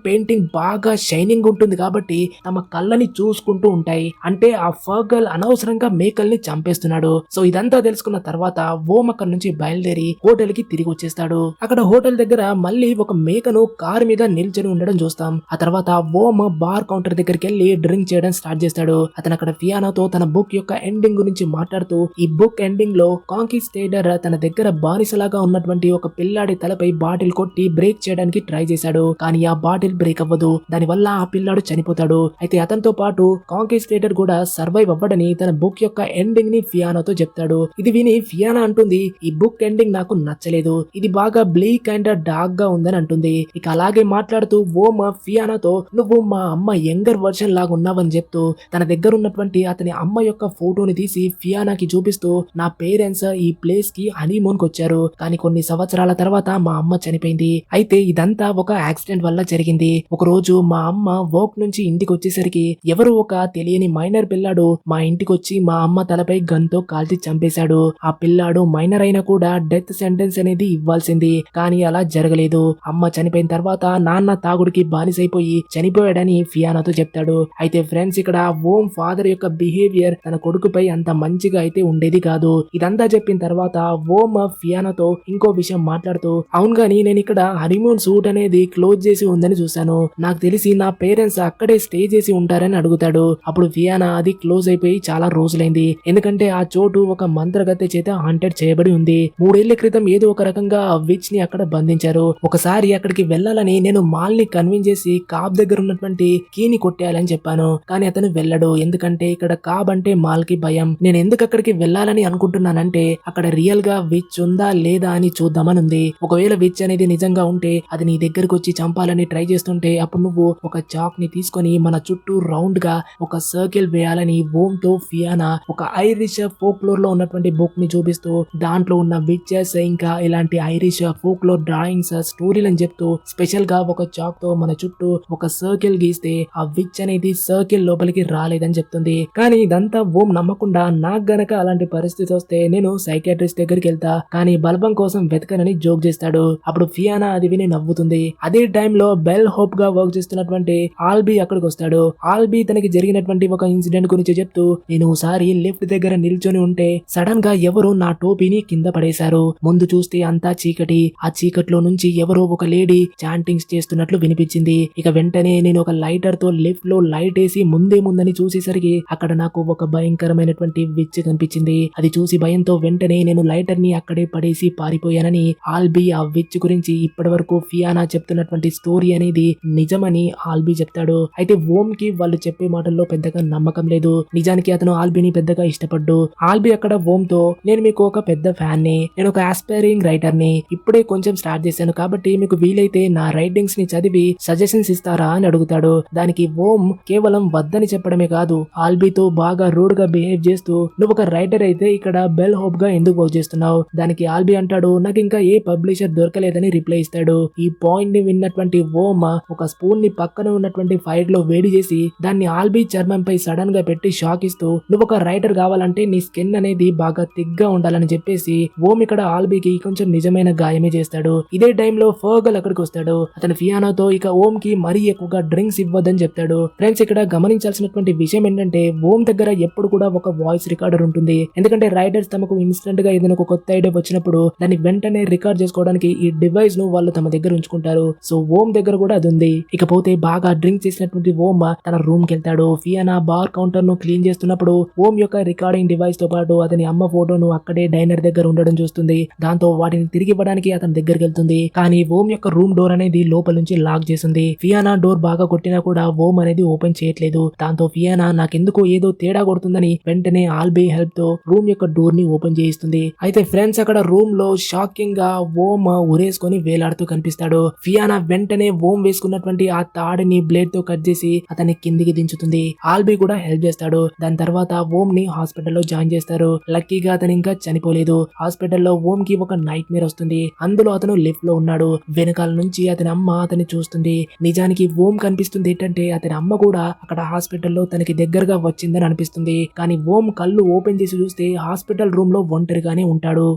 పెయింటింగ్ బాగా షైనింగ్ ఉంటుంది కాబట్టి తమ కళ్ళని చూసుకుంటూ ఉంటాయి. అంటే ఆ ఫర్గల్ అనవసరంగా మేకల్ని చంపేస్తున్నాడు. సో ఇదంతా తెలుసుకున్న తర్వాత ఓం అక్కడ నుంచి బయలుదేరి హోటల్ కి తిరిగి వచ్చేస్తాడు. అక్కడ హోటల్ దగ్గర మళ్ళీ ఒక మేకను కార్ మీద నిల్చొని ఉండడం చూస్తాం. ఆ తర్వాత ఓం బార్ కౌంటర్ దగ్గరికి వెళ్లి డ్రింక్ చేయడం స్టార్ట్ చేస్తాడు. అతను అక్కడ ఫియానాతో తన బుక్ యొక్క ఎండింగ్ గురించి మాట్లాడుతూ ఈ బుక్ ఎండింగ్ లో కాంకిస్టేటర్ తన దగ్గర బానిసలాగా ఉన్నటువంటి ఒక పిల్లాడి తలపై బాటిల్ కొట్టి బ్రేక్ చేయడానికి ట్రై చేశాడు. కానీ ఆ బాటిల్ బ్రేక్ అవ్వదు. దాని వల్ల ఆ పిల్లాడు చనిపోతాడు. అయితే అతనితో పాటు కాంకిస్టేటర్ కూడా సర్వైవ్ అవ్వడని తన బుక్ యొక్క ఎండింగ్ ని ఫియానాతో చెప్తాడు. ఇది విని ఫియానా అంటుంది, ఈ బుక్ ఎండింగ్ నాకు నచ్చలేదు, ఇది బాగా బ్లీక్ అండ్ డార్క్ గా ఉందని అంటుంది. ఇక అలాగే మాట్లాడుతూ ఓం ఫియానాతో నువ్వు మా అమ్మ యంగర్ వర్షన్ లాగా ఉన్నావని చెప్తూ తన దగ్గర ఉన్నటువంటి అతని అమ్మ యొక్క ఫోటోని తీసి ఫియానాకి చూపిస్తూ నా పేరెంట్స్ ఈ ప్లేస్ కి హనీమూన్ కి వచ్చారు, కానీ కొన్ని సంవత్సరాల తర్వాత మా అమ్మ చనిపోయింది. అయితే ఇదంతా ఒక యాక్సిడెంట్ వల్ల జరిగింది. ఒక రోజు మా అమ్మ వర్క్ నుంచి ఇంటికి వచ్చేసరికి ఎవరు ఒక తెలియని మైనర్ పిల్లాడు మా ఇంటికి వచ్చి మా అమ్మ తలపై గన్ తో కాల్చి చంపేశాడు. ఆ పిల్లాడు మైనర్ అయినా కూడా డెత్ సెంటెన్స్ అనేది ఇవ్వాల్సింది, కానీ అలా జరగలేదు. అమ్మ చనిపోయిన తర్వాత నాన్న తాగుడికి బానిసైపోయి చనిపోయాడని ఫియానాతో చెప్తాడు. అయితే ఫ్రెండ్స్ ఇక్కడ ఓం ఫాదర్ యొక్క బిహేవియర్ తన కొడుకుపై అంత మంచిగా అయితే ఉండేది కాదు. ఇదంతా చెప్పిన తర్వాత ఓం ఫియానాతో ఇంకో విషయం మాట్లాడుతూ అవును గాని నేను ఇక్కడ హనీమూన్ సూట్ అనేది క్లోజ్ చేసి ఉందని చూశాను, నాకు తెలిసి నా పేరెంట్స్ అక్కడే స్టే చేసి ఉంటారని అడుగుతాడు. అప్పుడు ఫియానా అది క్లోజ్ అయిపోయి చాలా రోజులైంది, ఎందుకంటే ఆ చోటు ఒక మంత్రగత్తె చేత హాంటెడ్ చేయబడి ఉంది. 3 ఏళ్ల క్రితం ఏదో ఒక రకంగా విచ్ ని అక్కడ బంధించారు. ఒకసారి అక్కడికి వెళ్లాలని నేను మాల్ ని కన్విన్స్ చేసి కాబ్ దగ్గర ఉన్నటువంటి కీని కొట్టేయాలని చెప్పాను, కానీ అతను వెళ్ళడు. ఎందుకంటే ఇక్కడ కాబ్ అంటే మాల్ కి భయం. నేను ఎందుకు అక్కడికి వెళ్ళాలని అనుకుంటున్నానంటే అక్కడ రియల్ గా విచ్ ఉందా లేదా అని చూద్దామని ఉంది. ఒకవేళ విచ్ అనేది నిజంగా ఉంటే అది నీ దగ్గరకు వచ్చి చంపాలని ట్రై చేస్తుంటే అప్పుడు నువ్వు ఒక చాక్ ని తీసుకొని మన చుట్టూ రౌండ్ గా ఒక సర్కిల్ వేయాలని ఓం తో ఫియానా ఒక ఐరిష్ ఫోక్లోర్ లో ఉన్నటువంటి బుక్ ని చూపిస్తూ దాంట్లో ఉన్న విచెస్ ఇంకా ఇలాంటి ఐరిష్ ఫోక్లోర్ డ్రాయింగ్స్ స్టోరీలని చెప్తూ స్పెషల్ గా ఒక చాక్ తో మన చుట్టూ ఒక సర్కిల్ గీస్తే ఆ విచ్ అనేది సర్కిల్ లోపలికి రాలేదని చెప్తుంది. కానీ ఇదంతా ఓం నమ్మకుండా నాకు గనక అలాంటి పరిస్థితి వస్తే నేను సైకియాట్రిస్ట్ దగ్గరికి వెళ్తా, కానీ బలపం కోసం వెతకనని జోక్ చేస్తాడు. అప్పుడు ఫియానా అది విని నవ్వుతుంది. అదే టైంలో బెల్ హోప్ గా వర్క్ చేస్తున్నటువంటి ఆల్బీ అక్కడికి వస్తాడు. ఆల్బీ తనకి జరిగినటువంటి ఒక ఇన్సిడెంట్ గురించి చెప్తూ నేను ఒకసారి లిఫ్ట్ దగ్గర నిల్చొని ఉంటే సడన్ గా ఎవరు నా టోపీని కింద పడేశారు. ముందు చూస్తే అంతా చీకటి. ఆ చీకట్లో నుంచి ఎవరో ఒక లేడీ చాంటింగ్స్ చేస్తున్నట్లు వినిపించింది. ఇక వెంటనే నేను ఒక లైటర్ తో లిఫ్ట్ లో లైట్ వేసి ముందని చూసేసరికి అక్కడ నాకు ఒక భయంకరమైనటువంటి విచ్ కనిపించింది. అది చూసి భయంతో వెంటనే నేను లైటర్ ని అక్కడే పడేసి పారిపోయానని ఆల్బీ ఆ విచ్ గురించి ఇప్పటి వరకు ఫియానా చెప్తున్నటువంటి స్టోరీ అనేది నిజమని ఆల్బీ చెప్తాడు. అయితే ఓం కి వాళ్ళు చెప్పే మాటల్లో పెద్దగా నమ్మకం లేదు. నిజానికి అతను ఆల్బీని పెద్దగా పెద్దగా ఇష్టపడ్డు. ఆల్బీ అక్కడ ఓమ్ తో నేను మీకు ఒక పెద్ద ఫ్యాన్ ని, నేను ఒక ఆస్పైరింగ్ రైటర్ ని, ఇప్పుడే కొంచెం స్టార్ట్ చేశాను కాబట్టి మీకు వీలైతే నా రైటింగ్స్ ని చదివి సజెషన్స్ ఇస్తారా అని అడుగుతాడు. దానికి ఓమ్ కేవలం వద్దని చెప్పడమే కాదు ఆల్బీతో బాగా రూడ్ గా బిహేవ్ చేస్తూ నువ్వు ఒక రైటర్ అయితే ఇక్కడ బెల్ హోప్ గా ఎందుకు వర్క్ చేస్తున్నావు. దానికి ఆల్బీ అంటాడు నాకు ఇంకా ఏ పబ్లిషర్ దొరకలేదని రిప్లై ఇస్తాడు. ఈ పాయింట్ ని విన్నటువంటి ఓమ్ ఒక స్పూన్ ని పక్కన ఉన్నటువంటి ఫైర్ లో వేడి చేసి దాన్ని ఆల్బీ చర్మం పై సడన్ గా పెట్టి షాక్ ఇస్తూ నువ్వు ఒక రైటర్ కావాలంటే నీ స్కిన్ అనేది బాగా థిక్ గా ఉండాలని చెప్పేసి ఓమ్ ఇక్కడ ఆల్బీకి కొంచెం నిజమైన గాయమే చేస్తాడు. ఇదే టైంలో ఫర్గల్ అక్కడికి వస్తాడు. అతను ఫియానాతో ఇక ఓమ్ కి మరీ ఎక్కువగా డ్రింక్స్ ఇవ్వద్దని చెప్తాడు. ఫ్రెండ్స్ ఇక్కడ గమనించాల్సినటువంటి విషయం ఏంటంటే ఓమ్ దగ్గర ఎప్పుడు కూడా ఒక వాయిస్ రికార్డర్ ఉంటుంది. ఎందుకంటే రైటర్స్ తమకు ఇన్స్టెంట్ గా ఏదైనా ఒక కొత్త ఐడియా వచ్చినప్పుడు దాన్ని వెంటనే రికార్డ్ చేసుకోవడానికి ఈ డివైస్ ను వాళ్ళు తమ దగ్గర ఉంచుకుంటారు. సో ఓమ్ దగ్గర కూడా అది ఉంది. ఇకపోతే బాగా డ్రింక్ చేసినటువంటి ఓమ్ తన రూమ్ కి వెళ్తాడు. ఫియానా బార్ కౌంటర్ ను క్లీన్ చేస్తున్నప్పుడు ఓమ్ యొక్క రికార్డింగ్ డివైస్ తో పాటు అతని అమ్మ ఫోటోను అక్కడే డైనర్ దగ్గర ఉండడం చూస్తుంది. దాంతో వాటిని తిరిగి ఇవ్వడానికి అతని దగ్గరికి వెళ్తుంది. కానీ ఓమ్ యొక్క రూమ్ డోర్ అనేది లోపల నుంచి లాక్ చేసింది. ఫియానా డోర్ బాగా కొట్టినా కూడా ఓమ్ అనేది ఓపెన్ చేయట్లేదు. దాంతో ఫియానా నాకెందుకు ఏదో తేడా కొడుతుందని వెంటనే ఆల్బీ హెల్ప్ తో రూమ్ యొక్క డోర్ ని ఓపెన్ చేయిస్తుంది. అయితే ఫ్రెండ్స్ అక్కడ రూమ్ లో షాకింగ్ గా ఓమ్ ఉరేసుకొని వేలాడుతూ కనిపిస్తాడు. ఫియానా వెంటనే ఓమ్ వేసుకున్నటువంటి ఆ తాడిని బ్లేడ్ తో కట్ చేసి అతన్ని కిందికి దించుతుంది. ఆల్బీ కూడా హెల్ప్ చేస్తాడు. దాని తర్వాత ఓమ్ ని హాస్పిటల్లో జాయిన్ చేస్తారు. లక్కీగా అతను ఇంకా చనిపోలేదు. హాస్పిటల్లో ఓమ్ కి ఒక నైట్ మేర్ వస్తుంది. అందులో అతను లిఫ్ట్ లో ఉన్నాడు. వెనకాల నుంచి అతని అమ్మ అతన్ని చూస్తుంది. నిజానికి ఓమ్ కనిపిస్తుంది ఏంటంటే అతని అమ్మ కూడా అక్కడ హాస్పిటల్లో తనకి దగ్గరగా వచ్చిందని అనిపిస్తుంది. కానీ ఓమ్ కళ్ళు ఓపెన్ చేసి చూస్తే హాస్పిటల్ రూమ్ లో ఒంటరిగానే ఉంటాడు.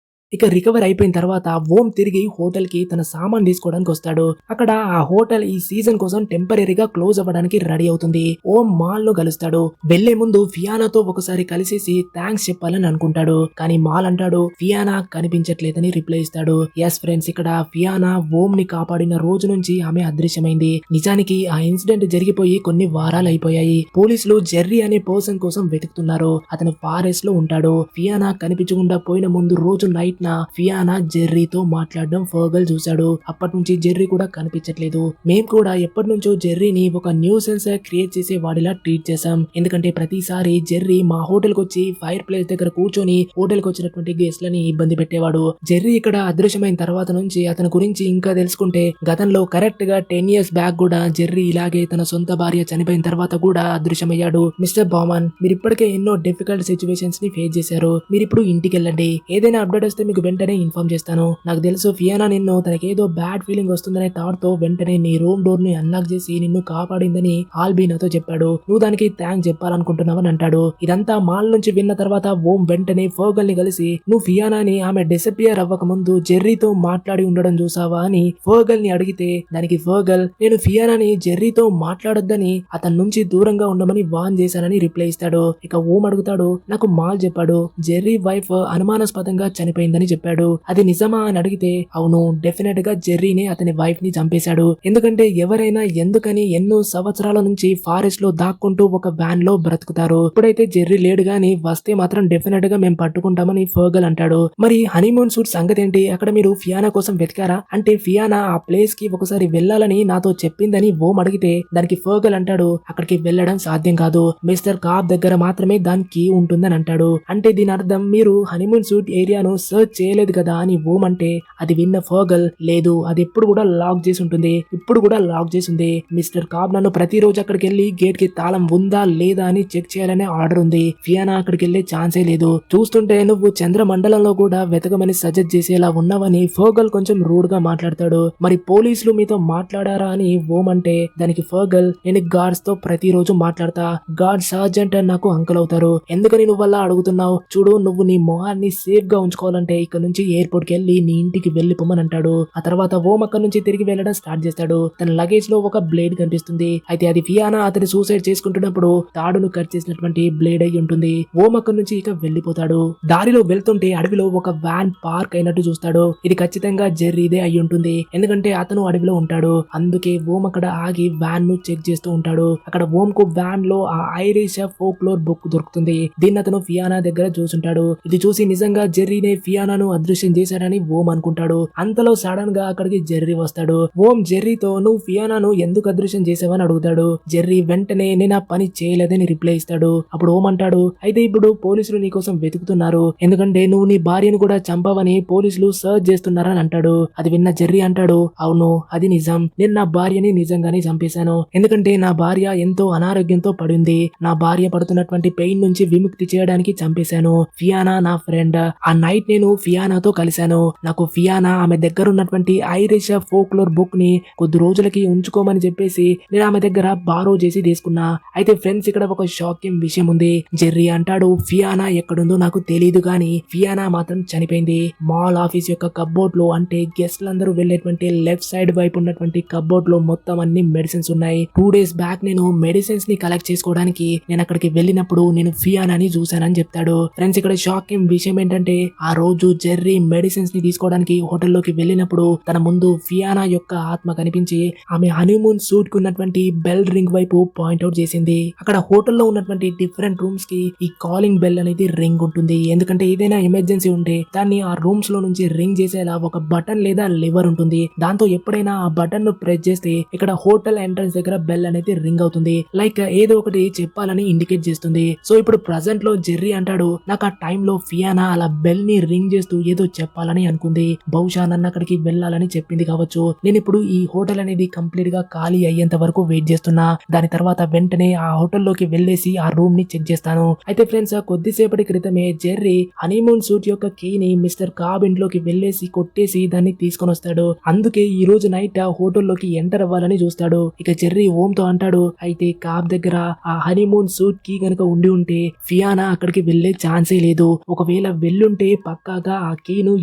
ఇక రికవర్ అయిపోయిన తర్వాత ఓమ్ తిరిగి హోటల్ కి తన సామాన్ తీసుకోవడానికి వస్తాడు. అక్కడ ఆ హోటల్ ఈ సీజన్ కోసం టెంపరీగా క్లోజ్ అవ్వడానికి రెడీ అవుతుంది. ఓమ్ మాల్ ను కలుస్తాడు. వెళ్లే ముందు ఫియానాతో ఒకసారి కలిసేసి థ్యాంక్స్ చెప్పాలని అనుకుంటాడు. కానీ మాల్ అంటాడు ఫియానా కనిపించట్లేదని రిప్లై ఇస్తాడు. ఎస్ ఫ్రెండ్స్ ఇక్కడ ఫియానా ఓమ్ ని కాపాడిన రోజు నుంచి ఆమె అదృశ్యమైంది. నిజానికి ఆ ఇన్సిడెంట్ జరిగిపోయి కొన్ని వారాలు అయిపోయాయి. పోలీసులు జెర్రీ అనే పర్సన్ కోసం వెతుకుతున్నారు. అతను ఫారెస్ట్ లో ఉంటాడు. ఫియానా కనిపించకుండా పోయిన ముందు రోజు నైట్ ఫియానా జెర్రీతో మాట్లాడడం ఫర్గల్ చూశాడు. అప్పటి నుంచి జెర్రీ కూడా కనిపించట్లేదు. మేము కూడా ఎప్పటి నుంచో జెర్రీని ఒక న్యూసెన్స్ క్రియేట్ చేసే వాడిలా ట్రీట్ చేశాం. ఎందుకంటే ప్రతిసారి జెర్రీ మా హోటల్ కి వచ్చి ఫైర్ ప్లేస్ దగ్గర కూర్చొని హోటల్ కి వచ్చినటువంటి గెస్ట్ లని ఇబ్బంది పెట్టేవాడు. జెర్రీ ఇక్కడ అదృశ్యమైన తర్వాత నుంచి అతని గురించి ఇంకా తెలుసుకుంటే గతంలో కరెక్ట్ గా 10 years బ్యాక్ కూడా జెర్రీ ఇలాగే తన సొంత భార్య చనిపోయిన తర్వాత కూడా అదృశ్యమయ్యాడు. మిస్టర్ బామన్ మీరు ఇప్పటికే ఎన్నో డిఫికల్ట్ సిచ్యువేషన్స్ ని ఫేస్ చేశారు. మీరు ఇప్పుడు ఇంటికి వెళ్ళండి. ఏదైనా అప్డేట్ వస్తే మీకు వెంటనే ఇన్ఫార్మ్ చేస్తాను. నాకు తెలుసు ఫియానా నిన్ను తనకేదో బ్యాడ్ ఫీలింగ్ వస్తుందనే థాట్ తో వెంటనే నీ రూమ్ డోర్ ని అన్లాక్ చేసి నిన్ను కాపాడిందని ఆల్బీ నాతో చెప్పాడు. నువ్వు దానికి థ్యాంక్స్ చెప్పాలనుకుంటున్నావని అంటాడు. ఇదంతా మాల్ నుంచి విన్న తర్వాత ఓమ్ వెంటనే ఫర్గల్ ని కలిసి నువ్వు ఫియానాని ఆమె డిసపియర్ అవ్వక ముందు జెర్రీతో మాట్లాడి ఉండడం చూసావా అని ఫర్గల్ ని అడిగితే దానికి ఫర్గల్ నేను ఫియానాని జెర్రీతో మాట్లాడొద్దని అతని నుంచి దూరంగా ఉండమని వాన్ చేశానని రిప్లై ఇస్తాడు. ఇక ఓమ్ అడుగుతాడు నాకు మాల్ చెప్పాడు జెర్రీ వైఫ్ అనుమానాస్పదంగా చనిపోయిందని చెప్పాడు. అది నిజమా అని అడిగితే అవును డెఫినెట్ గా జెర్రీనే అతని వైఫ్ ని చంపేశాడు. ఎందుకంటే ఎవరైనా ఎందుకని ఎన్నో సంవత్సరాల నుంచి ఫారెస్ట్ లో దాక్కుంటూ ఒక వ్యాన్ లో బ్రతుకుతారు. ఇప్పుడైతే జెర్రీ లేడు గాని వస్తే మాత్రం డెఫినెట్ గా మేము పట్టుకుంటామని ఫర్గల్ అంటాడు. మరి హనీమూన్ షూట్ సంగతి ఏంటి? అక్కడ మీరు ఫియానా కోసం వెతికారా అంటే ఫియానా ఆ ప్లేస్ కి ఒకసారి వెళ్ళాలని నాతో చెప్పిందని ఓమ్ అడిగితే దానికి ఫర్గల్ అంటాడు అక్కడికి వెళ్ళడం సాధ్యం కాదు. మిస్టర్ కాప్ దగ్గర మాత్రమే దానికి ఉంటుందని అంటాడు. అంటే దీని అర్థం మీరు హనీమూన్ షూట్ ఏరియాను సర్చ్ చేయలేదు కదా అని ఓమ్ అంటే అది విన్న ఫర్గల్ లేదు అది ఎప్పుడు కూడా లాక్ చేసి ఉంటుంది. ఇప్పుడు కూడా లాక్ చేసి ఉంది. మిస్టర్ కాప్ నన్ను ప్రతిరోజు అక్కడికి వెళ్లి గేట్ కి తాళం ఉందా లేదా అని చెక్ చేయాలనే ఆర్డర్ ఉంది. ఫియానా అక్కడికి వెళ్లే ఛాన్సే లేదు. చూస్తుంటే నువ్వు చంద్రమండలంలో కూడా వెతకమని సజెస్ట్ చేసేలా ఉన్నావని ఫర్గల్ కొంచెం రూడ్ గా మాట్లాడతాడు. మరి పోలీసులు మీతో మాట్లాడారా అని ఓమ్ అంటే దానికి ఫర్గల్ నేను గార్డ్స్ తో ప్రతిరోజు మాట్లాడతా. గార్డ్ సర్జెంట్ నాకు అంకుల్ అవుతారు. ఎందుకని నువ్వు అలా అడుగుతున్నావు? చూడు నువ్వు నీ మొహాన్ని సేఫ్ గా ఉంచుకోవాలంటే ఇక్కడ నుంచి ఎయిర్పోర్ట్ కి వెళ్లి నీ ఇంటికి వెళ్లిపోమని అంటాడు. ఆ తర్వాత ఓమ్ అక్కడి నుంచి తిరిగి వెళ్లడం స్టార్ట్ చేస్తాడు. తన లగేజ్ లో ఒక బ్లేడ్ కనిపిస్తుంది. అయితే అది ఫియానా అతని సూసైడ్ చేసుకుంటున్నప్పుడు తాడును కట్ చేసినటువంటి బ్లేడ్ అయి ఉంటుంది. ఓమ్ అక్కడి నుంచి ఇక వెళ్లిపోతాడు. దారిలో వెళ్తుంటే అడవిలో ఒక వ్యాన్ పార్క్ అయినట్టు చూస్తాడు. ఇది ఖచ్చితంగా జెర్రీదే అయి ఉంటుంది. ఎందుకంటే అతను అడవిలో ఉంటాడు. అందుకే ఓమ్ అక్కడ ఆగి వ్యాన్ ను చెక్ చేస్తూ ఉంటాడు. అక్కడ ఓమ్ కు వ్యాన్ లో ఆ ఐరిష్ ఫోక్లోర్ బుక్ దొరుకుతుంది. దీన్ని అతను ఫియానా దగ్గర చూసుంటాడు. ఇది చూసి నిజంగా జెర్రీనే ఫియానా ఫియానాను అదృశ్యం చేశాడని ఓం అనుకుంటాడు. అంతలో సడన్ గా అక్కడికి జెర్రీ వస్తాడు. ఓం జెర్రీతో నువ్వు ఫియానాను ఎందుకు అదృశ్యం చేసావని అడుగుతాడు. జెర్రీ వెంటనే నేను ఆ పని చేయలేదని రిప్లై ఇస్తాడు. అప్పుడు ఓం అంటాడు, అయితే ఇప్పుడు పోలీసులు నీకోసం వెతుకుతున్నారు, ఎందుకంటే నువ్వు నీ భార్యను కూడా చంపావని పోలీసులు సర్చ్ చేస్తున్నారని అంటాడు. అది విన్న జెర్రీ అంటాడు, అవును అది నిజం, నేను నా భార్యని నిజంగానే చంపేశాను, ఎందుకంటే నా భార్య ఎంతో అనారోగ్యంతో పడింది, నా భార్య పడుతున్నటువంటి పెయిన్ నుంచి విముక్తి చేయడానికి చంపేశాను. ఫియానా నా ఫ్రెండ్, ఆ నైట్ నేను ఫియానాతో కలిశాను, నాకు ఫియానా ఆమె దగ్గర ఉన్నటువంటి ఐరిష్ ఫోక్లోర్ బుక్ ని కొద్ది రోజులకి ఉంచుకోమని చెప్పేసి నేను ఆమె దగ్గర బారో చేసి తీసుకున్నా. అయితే ఫ్రెండ్స్ ఇక్కడ ఒక షాకింగ్ విషయం ఉంది. జెర్రీ అంటాడు, ఫియానా ఎక్కడుందో నాకు తెలియదు గాని ఫియానా మాత్రం చనిపోయింది. మాల్ ఆఫీస్ యొక్క కబ్బోర్డ్ లో, అంటే గెస్ట్లందరూ వెళ్ళేటువంటి లెఫ్ట్ సైడ్ వైపు ఉన్నటువంటి కబ్బోర్డ్ లో మొత్తం అన్ని మెడిసిన్స్ ఉన్నాయి. 2 days బ్యాక్ నేను మెడిసిన్స్ ని కలెక్ట్ చేసుకోవడానికి నేను అక్కడికి వెళ్ళినప్పుడు నేను ఫియానాని చూశానని చెప్తాడు. ఫ్రెండ్స్ ఇక్కడ షాకింగ్ విషయం ఏంటంటే ఆ రోజు జెర్రీ మెడిసిన్స్ ని తీసుకోవడానికి హోటల్లోకి వెళ్ళినప్పుడు తన ముందు ఫియానా యొక్క ఆత్మ కనిపించి ఆమె హనీమూన్ సూట్ కు ఉన్నటువంటి బెల్ రింగ్ వైపు పాయింట్అవుట్ చేసింది. అక్కడ హోటల్లో ఉన్నటువంటి డిఫరెంట్ రూమ్స్ కి ఈ కాలింగ్ బెల్ అనేది రింగ్ ఉంటుంది, ఎందుకంటే ఏదైనా ఎమర్జెన్సీ ఉంటే దాన్ని ఆ రూమ్స్ లో నుంచి రింగ్ చేసేలా ఒక బటన్ లేదా లివర్ ఉంటుంది. దాంతో ఎప్పుడైనా ఆ బటన్ ను ప్రెస్ చేస్తే ఇక్కడ హోటల్ ఎంట్రన్స్ దగ్గర బెల్ అనేది రింగ్ అవుతుంది, లైక్ ఏదో ఒకటి చెప్పాలని ఇండికేట్ చేస్తుంది. సో ఇప్పుడు ప్రజెంట్ లో జెర్రీ అంటాడు, నాకు ఆ టైంలో ఫియానా అలా బెల్ ని రింగ్ చేస్తూ ఏదో చెప్పాలని అనుకుంది, బహుశా నన్ను అక్కడికి వెళ్ళాలని చెప్పింది కావచ్చు. నేను ఇప్పుడు ఈ హోటల్ అనేది కంప్లీట్ గా ఖాళీ అయ్యేంత వరకు వెయిట్ చేస్తున్నా, దాని తర్వాత వెంటనే ఆ హోటల్లోకి వెళ్ళేసి ఆ రూమ్ ని చెక్ చేస్తాను. అయితే ఫ్రెండ్స్ కొద్దిసేపటి క్రితమే జెర్రీ హనీమూన్ సూట్ యొక్క కీని మిస్టర్ కాబ్ ఇంట్లోకి వెళ్ళేసి కొట్టేసి దాన్ని తీసుకొని వస్తాడు. అందుకే ఈ రోజు నైట్ ఆ హోటల్లోకి ఎంటర్ అవ్వాలని చూస్తాడు. ఇక జెర్రీ ఓం తో అంటాడు, అయితే కాబ్ దగ్గర ఆ హనీమూన్ సూట్ కీ గనక ఉండి ఉంటే ఫియానా అక్కడికి వెళ్లే ఛాన్సే లేదు, ఒకవేళ వెళ్ళుంటే పక్కాగా ఆ కీను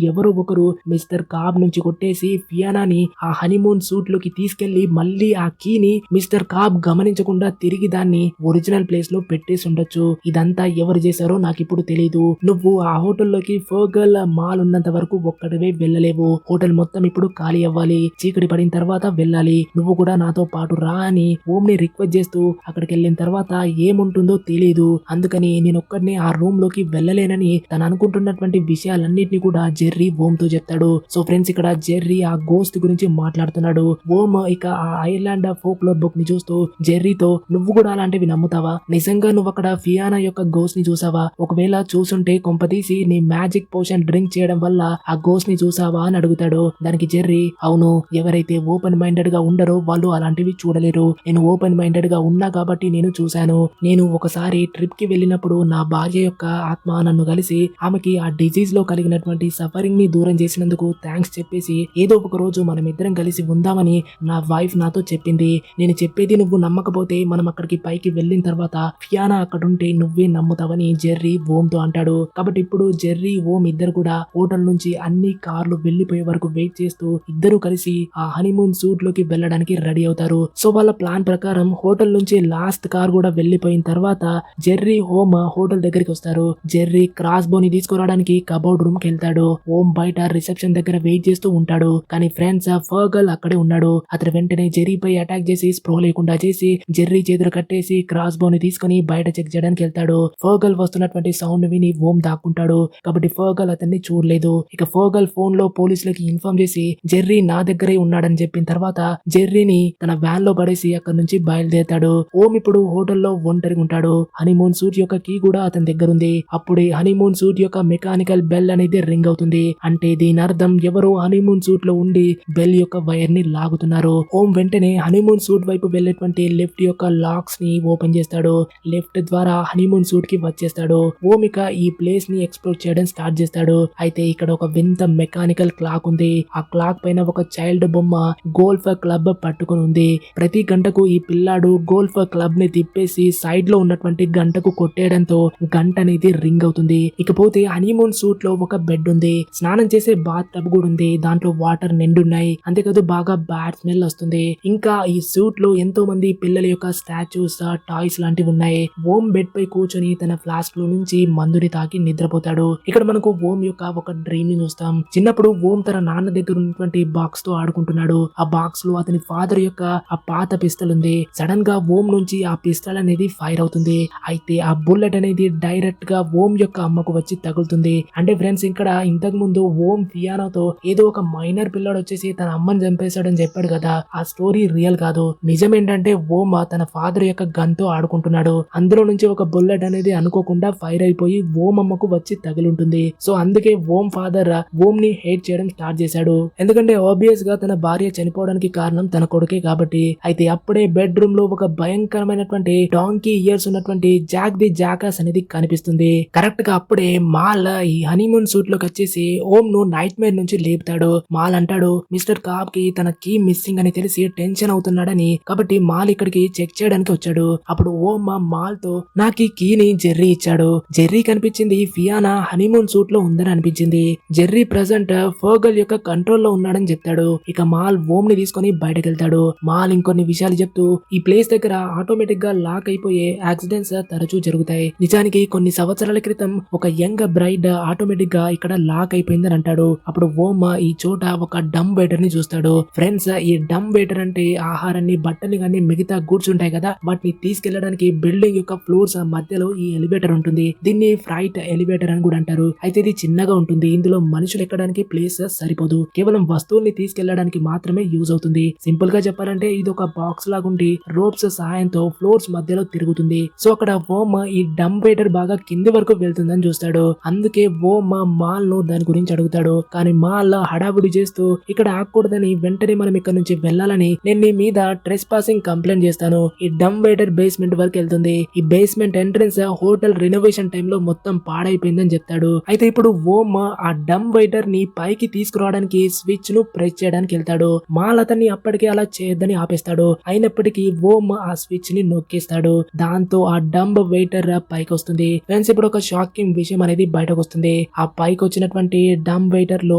ఎవరో ఒకరు మిస్టర్ కాబ్ నుంచి కొట్టేసి ఫియానాని ఆ హనీమూన్ సూట్ లోకి తీసుకెళ్లి మళ్ళీ ఆ కీని మిస్టర్ కాబ్ గమనించకుండా తిరిగి దాన్ని ఒరిజినల్ ప్లేస్ లో పెట్టేసి ఉండొచ్చు. ఇదంతా ఎవరు చేశారో నాకు ఇప్పుడు తెలీదు, నువ్వు ఆ హోటల్లోకి ఫోగల్ మాల్ ఉన్నంత వరకు ఒక్కడివే వెళ్ళలేవు, హోటల్ మొత్తం ఇప్పుడు ఖాళీ అవ్వాలి, చీకటి పడిన తర్వాత వెళ్ళాలి, నువ్వు కూడా నాతో పాటు రా అని ఓం ని రిక్వెస్ట్ చేస్తూ అక్కడికి వెళ్ళిన తర్వాత ఏముంటుందో తెలీదు, అందుకని నేను ఒక్కడిని ఆ రూమ్ లోకి వెళ్ళలేనని తను అనుకుంటున్నటువంటి విషయాలన్నిటిని కూడా జెర్రీ ఓం తో చెప్తాడు. సో ఫ్రెండ్స్ ఇక్కడ జెర్రీ ఆ గోస్ట్ గురించి మాట్లాడుతున్నాడు. ఓం ఇక ఆ ఐర్లాండ్ ఫోక్లోర్ బుక్ ని చూస్తూ జెర్రీతో, నువ్వు కూడా అలాంటివి నమ్ముతావా, నిజంగా నువ్వు అక్కడ ఫియానా యొక్క గోస్ట్ ని చూసావా, ఒకవేళ చూసుంటే కొంపతీసి నీ మ్యాజిక్ పోషన్ డ్రింక్ చేయడం వల్ల ఆ గోస్ట్ ని చూసావా అని అడుగుతాడు. దానికి జెర్రీ, అవును, ఎవరైతే ఓపెన్ మైండెడ్ గా ఉండరో వాళ్ళు అలాంటివి చూడలేరు, నేను ఓపెన్ మైండెడ్ గా ఉన్నా కాబట్టి నేను చూశాను, నేను ఒకసారి ట్రిప్ కి వెళ్ళినప్పుడు నా భార్య యొక్క ఆత్మ నన్ను కలిసి ఆమెకి ఆ డిజీజ్ లో కలిగినటువంటి సఫరింగ్ ని దూరం చేసినందుకు థ్యాంక్స్ చెప్పేసి ఏదో ఒక రోజు మనం ఇద్దరం కలిసి ఉందామని నా వైఫ్ నాతో చెప్పింది, నేను చెప్పేది నువ్వు నమ్మకపోతే మనం అక్కడికి పైకి వెళ్ళిన తర్వాత ఫియానా అక్కడ ఉంటే నువ్వే నమ్ముతావని జెర్రీ ఓం తో అంటాడు. కాబట్టి ఇప్పుడు జెర్రీ ఓం ఇద్దరు కూడా హోటల్ నుంచి అన్ని కార్లు వెళ్లిపోయే వరకు వెయిట్ చేస్తూ ఇద్దరు కలిసి ఆ హనీమూన్ సూట్ లోకి వెళ్ళడానికి రెడీ అవుతారు. సో వాళ్ళ ప్లాన్ ప్రకారం హోటల్ నుంచి లాస్ట్ కార్ కూడా వెళ్లిపోయిన తర్వాత జెర్రీ ఓం హోటల్ దగ్గరికి వస్తారు. జెర్రీ క్రాస్ బోని తీసుకురావడానికి కబోర్డ్ రూమ్ కి వెళ్తాడు. ఓం బయట రిసెప్షన్ దగ్గర వెయిట్ చేస్తూ ఉంటాడు, కానీ ఫ్రెండ్స్ ఫర్గల్ అక్కడే ఉన్నాడు. అతను వెంటనే జెర్రీపై అటాక్ చేసి స్ప్రో లేకుండా చేసి జెర్రీ చేతులు కట్టేసి క్రాస్ బోని తీసుకుని బయట చెక్ చేయడానికి వెళ్తాడు. ఫర్గల్ వస్తున్నటువంటి సౌండ్ విని ఓం దాక్కుంటాడు, కాబట్టి ఫర్గల్ అతన్ని చూడలేదు. ఇక ఫర్గల్ ఫోన్ లో పోలీసులకి ఇన్ఫార్మ్ చేసి జెర్రీ నా దగ్గరే ఉన్నాడని చెప్పిన తర్వాత జెర్రీని తన వ్యాన్ లో పడేసి అక్కడి నుంచి బయలుదేరుతాడు. ఓం ఇప్పుడు హోటల్లో ఒంటరిగా ఉంటాడు. హనీమూన్ సూట్ యొక్క కీ కూడా అతని దగ్గర ఉంది. అప్పుడే హనీమూన్ సూట్ యొక్క మెకానికల్ బెల్ అనేది రింగ్ అవుతుంది, అంటే దీని అర్థం ఎవరో హనీమూన్ సూట్ లో ఉండి బెల్ యొక్క వైర్ ని లాగుతున్నారు. ఓం వెంటనే హనీమూన్ సూట్ వైపు వెళ్ళేటువంటి లెఫ్ట్ యొక్క లాక్స్ ని ఓపెన్ చేస్తాడు, లెఫ్ట్ ద్వారా హనీమూన్ సూట్ కి వచ్చేస్తాడు. ఓం ఇక ఈ ప్లేస్ ని ఎక్స్ప్లోర్ చేయడం స్టార్ట్ చేస్తాడు. అయితే ఇక్కడ ఒక వింత మెకానికల్ క్లాక్ ఉంది. ఆ క్లాక్ పైన ఒక చైల్డ్ బొమ్మ గోల్ఫ్ క్లబ్ పట్టుకుని ఉంది. ప్రతి గంటకు ఈ పిల్లాడు గోల్ఫ్ క్లబ్ ని తిప్పేసి సైడ్ లో ఉన్నటువంటి గంటకు కొట్టేయడంతో గంట అనేది రింగ్ అవుతుంది. ఇకపోతే హనీమూన్ సూట్ లో ఒక బెడ్ ఉంది, స్నానం చేసే బాత్ టబ్ కూడా ఉంది, దాంట్లో వాటర్ నిండున్నాయి, అంతేకాదు బాగా బ్యాడ్ స్మెల్ వస్తుంది. ఇంకా ఈ సూట్ లో ఎంతో మంది పిల్లల యొక్క స్టాచ్యూస్, టాయ్స్ లాంటివి ఉన్నాయి. ఓం బెడ్ పై కూర్చొని తన ఫ్లాస్క్ లో నుంచి మందుని తాకి నిద్రపోతాడు. ఇక్కడ మనకు ఓం యొక్క ఒక డ్రీమ్ ని చూస్తాం. చిన్నప్పుడు ఓం తన నాన్న దగ్గర ఉన్నటువంటి బాక్స్ తో ఆడుకుంటున్నాడు. ఆ బాక్స్ లో అతని ఫాదర్ యొక్క ఆ పాత పిస్టల్ ఉంది. సడన్ గా ఓం నుంచి ఆ పిస్టల్ అనేది ఫైర్ అవుతుంది. అయితే ఆ బుల్లెట్ అనేది డైరెక్ట్ గా ఓం యొక్క అమ్మకు వచ్చి తగులుతుంది. అంటే ఫ్రెండ్స్ ఇక్కడ ఇంతకు ముందు ఓం ఫియానాతో ఏదో ఒక మైనర్ పిల్లాడు వచ్చేసి తన అమ్మని చంపేశాడని చెప్పాడు కదా, ఆ స్టోరీ రియల్ కాదు. నిజం ఏంటంటే ఓం తన ఫాదర్ యొక్క గన్ తో ఆడుకుంటున్నాడు. అందులో నుంచి ఒక బుల్లెట్ అనేది అనుకోకుండా ఫైర్ అయిపోయి ఓం అమ్మకు వచ్చి తగిలుంటుంది. సో అందుకే ఓం ఫాదర్ ఓం ని హేట్ చేయడం స్టార్ట్ చేశాడు. ఎందుకంటే ఆబ్వియస్ గా తన భార్య చనిపోవడానికి కారణం తన కొడుకే కాబట్టి. అయితే అప్పుడే బెడ్ రూమ్ లో ఒక భయంకరమైనటువంటి డాంకీ ఇయర్స్ ఉన్నటువంటి జాక్ ది జాకాస్ అనేది కనిపిస్తుంది. కరెక్ట్ గా అప్పుడే మాల్ ఈ హనీమూన్ సూట్ లోకి వచ్చేసి ఓం ను నైట్ మేర్ నుంచి లేపుతాడు. మాల్ అంటాడు మిస్టర్ కాప్ కి తన కీ మిస్సింగ్ అని తెలిసి టెన్షన్ అవుతున్నాడని, కాబట్టి మాల్ ఇక్కడికి చెక్ చేయడానికి వచ్చాడు. అప్పుడు ఓం మాల్ తో నాకు ఈ కీని జెర్రీ ఇచ్చాడు. జెర్రీ కనిపించింది ఫియానా హనీమూన్ సూట్ లో ఉందని అనిపించింది. జెర్రీ ప్రెసెంట్ ఫర్గల్ యొక్క కంట్రోల్ లో ఉన్నాడని చెప్తాడు. ఇక మాల్ ఓం ని తీసుకుని బయటకు వెళ్తాడు. మాల్ ఇంకొన్ని విషయాలు చెప్తూ ఈ ప్లేస్ దగ్గర ఆటోమేటిక్ గా లాక్ అయిపోయే యాక్సిడెంట్స్ తరచూ జరుగుతాయి. నిజానికి కొన్ని సంవత్సరాల క్రితం ఒక యంగ్ బ్రైడ్ ఆటోమేటిక్ గా ఇక్కడ లాక్ అయిపోయిందని అంటాడు. అప్పుడు ఓం ఈ చోట ఒక డమ్ వెయిటర్ ని చూస్తాడు. ఫ్రెండ్స్ ఈ డమ్ వెయిటర్ అంటే ఆహారాన్ని బట్టలు గానీ మిగతా గూడ్స్ ఉంటాయి కదా, వాటిని తీసుకెళ్లడానికి బిల్డింగ్ యొక్క ఫ్లోర్స్ మధ్యలో ఈ ఎలివేటర్ ఉంటుంది. దీన్ని ఫ్రైట్ ఎలివేటర్ అని కూడా అంటారు. అయితే ఇది చిన్నగా ఉంటుంది. ఇందులో మనుషులు ఎక్కడానికి ప్లేస్ సరిపోదు. కేవలం వస్తువుల్ని తీసుకెళ్లడానికి మాత్రమే యూజ్ అవుతుంది. సింపుల్ గా చెప్పాలంటే ఇది ఒక బాక్స్ లాగుండి రోప్స్ సహాయంతో ఫ్లోర్స్ మధ్యలో తిరుగుతుంది. సో అక్కడ ఓం ఈ డమ్ వెయిటర్ బాగా కింది వరకు వెళ్తుందని చూస్తాడు. అందుకే ఓం మాల్ ను దాని గురించి అడుగుతాడు. కానీ మాల్ హడావుడి చేస్తూ ఇక్కడ ఆగకూడదని, వెంటనే మనం ఇక్కడ నుంచి వెళ్లాలని, నేను నీ మీద ట్రెస్ పాసింగ్ కంప్లైంట్ చేస్తాను. ఈ డమ్ వెయిటర్ బేస్మెంట్ వరకు వెళ్తుంది. ఈ basement entrance hotel renovation time లో మొత్తం పాడైపోయిందని చెప్తాడు. అయితే ఇప్పుడు ఓం ఆ డమ్ వెయిటర్ ని పైకి తీసుకురావడానికి స్విచ్ ను ప్రెస్ చేయడానికి వెళ్తాడు. మాల్ అతన్ని అప్పటికే అలా చేయొద్దని ఆపేస్తాడు. అయినప్పటికీ ఓం ఆ స్విచ్ ని నొక్కేస్తాడు. దాంతో ఆ డంబ్ వెయిటర్ పైకి వస్తుంది. ఫ్రెండ్స్ ఇప్పుడు ఒక షాకింగ్ విషయం అనేది బయటకు వస్తుంది. ఆ పైకి వచ్చినటువంటి డంబ్ వెయిటర్ లో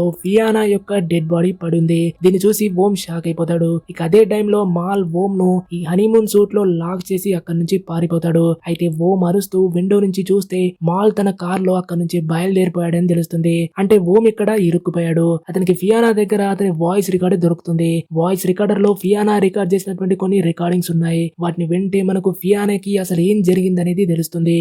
ఫియానా యొక్క డెడ్ బాడీ పడింది. దీన్ని చూసి ఓం షాక్ అయిపోతాడు. ఇక అదే టైంలో మాల్ ఓం ను ఈ హనీమూన్ సూట్ లో లాక్ చేసి అక్కడి నుంచి పారిపోతాడు. అయితే ఓం అరుస్తూ విండో నుంచి చూస్తే మాల్ తన కార్ లో అక్కడి నుంచి బయలుదేరిపోయాడని తెలుస్తుంది. అంటే ఓం ఇక్కడ ఇరుక్కుపోయాడు. అతనికి ఫియానా దగ్గర అతని వాయిస్ రికార్డు దొరుకుతుంది. వాయిస్ రికార్డర్ లో ఫియానా రికార్డ్ చేసినటువంటి కొన్ని రికార్డింగ్స్ ఉన్నాయి. వాటిని వింటే మనకు ఫియానాకి అసలు ఏం జరిగిందనేది తెలుస్తుంది.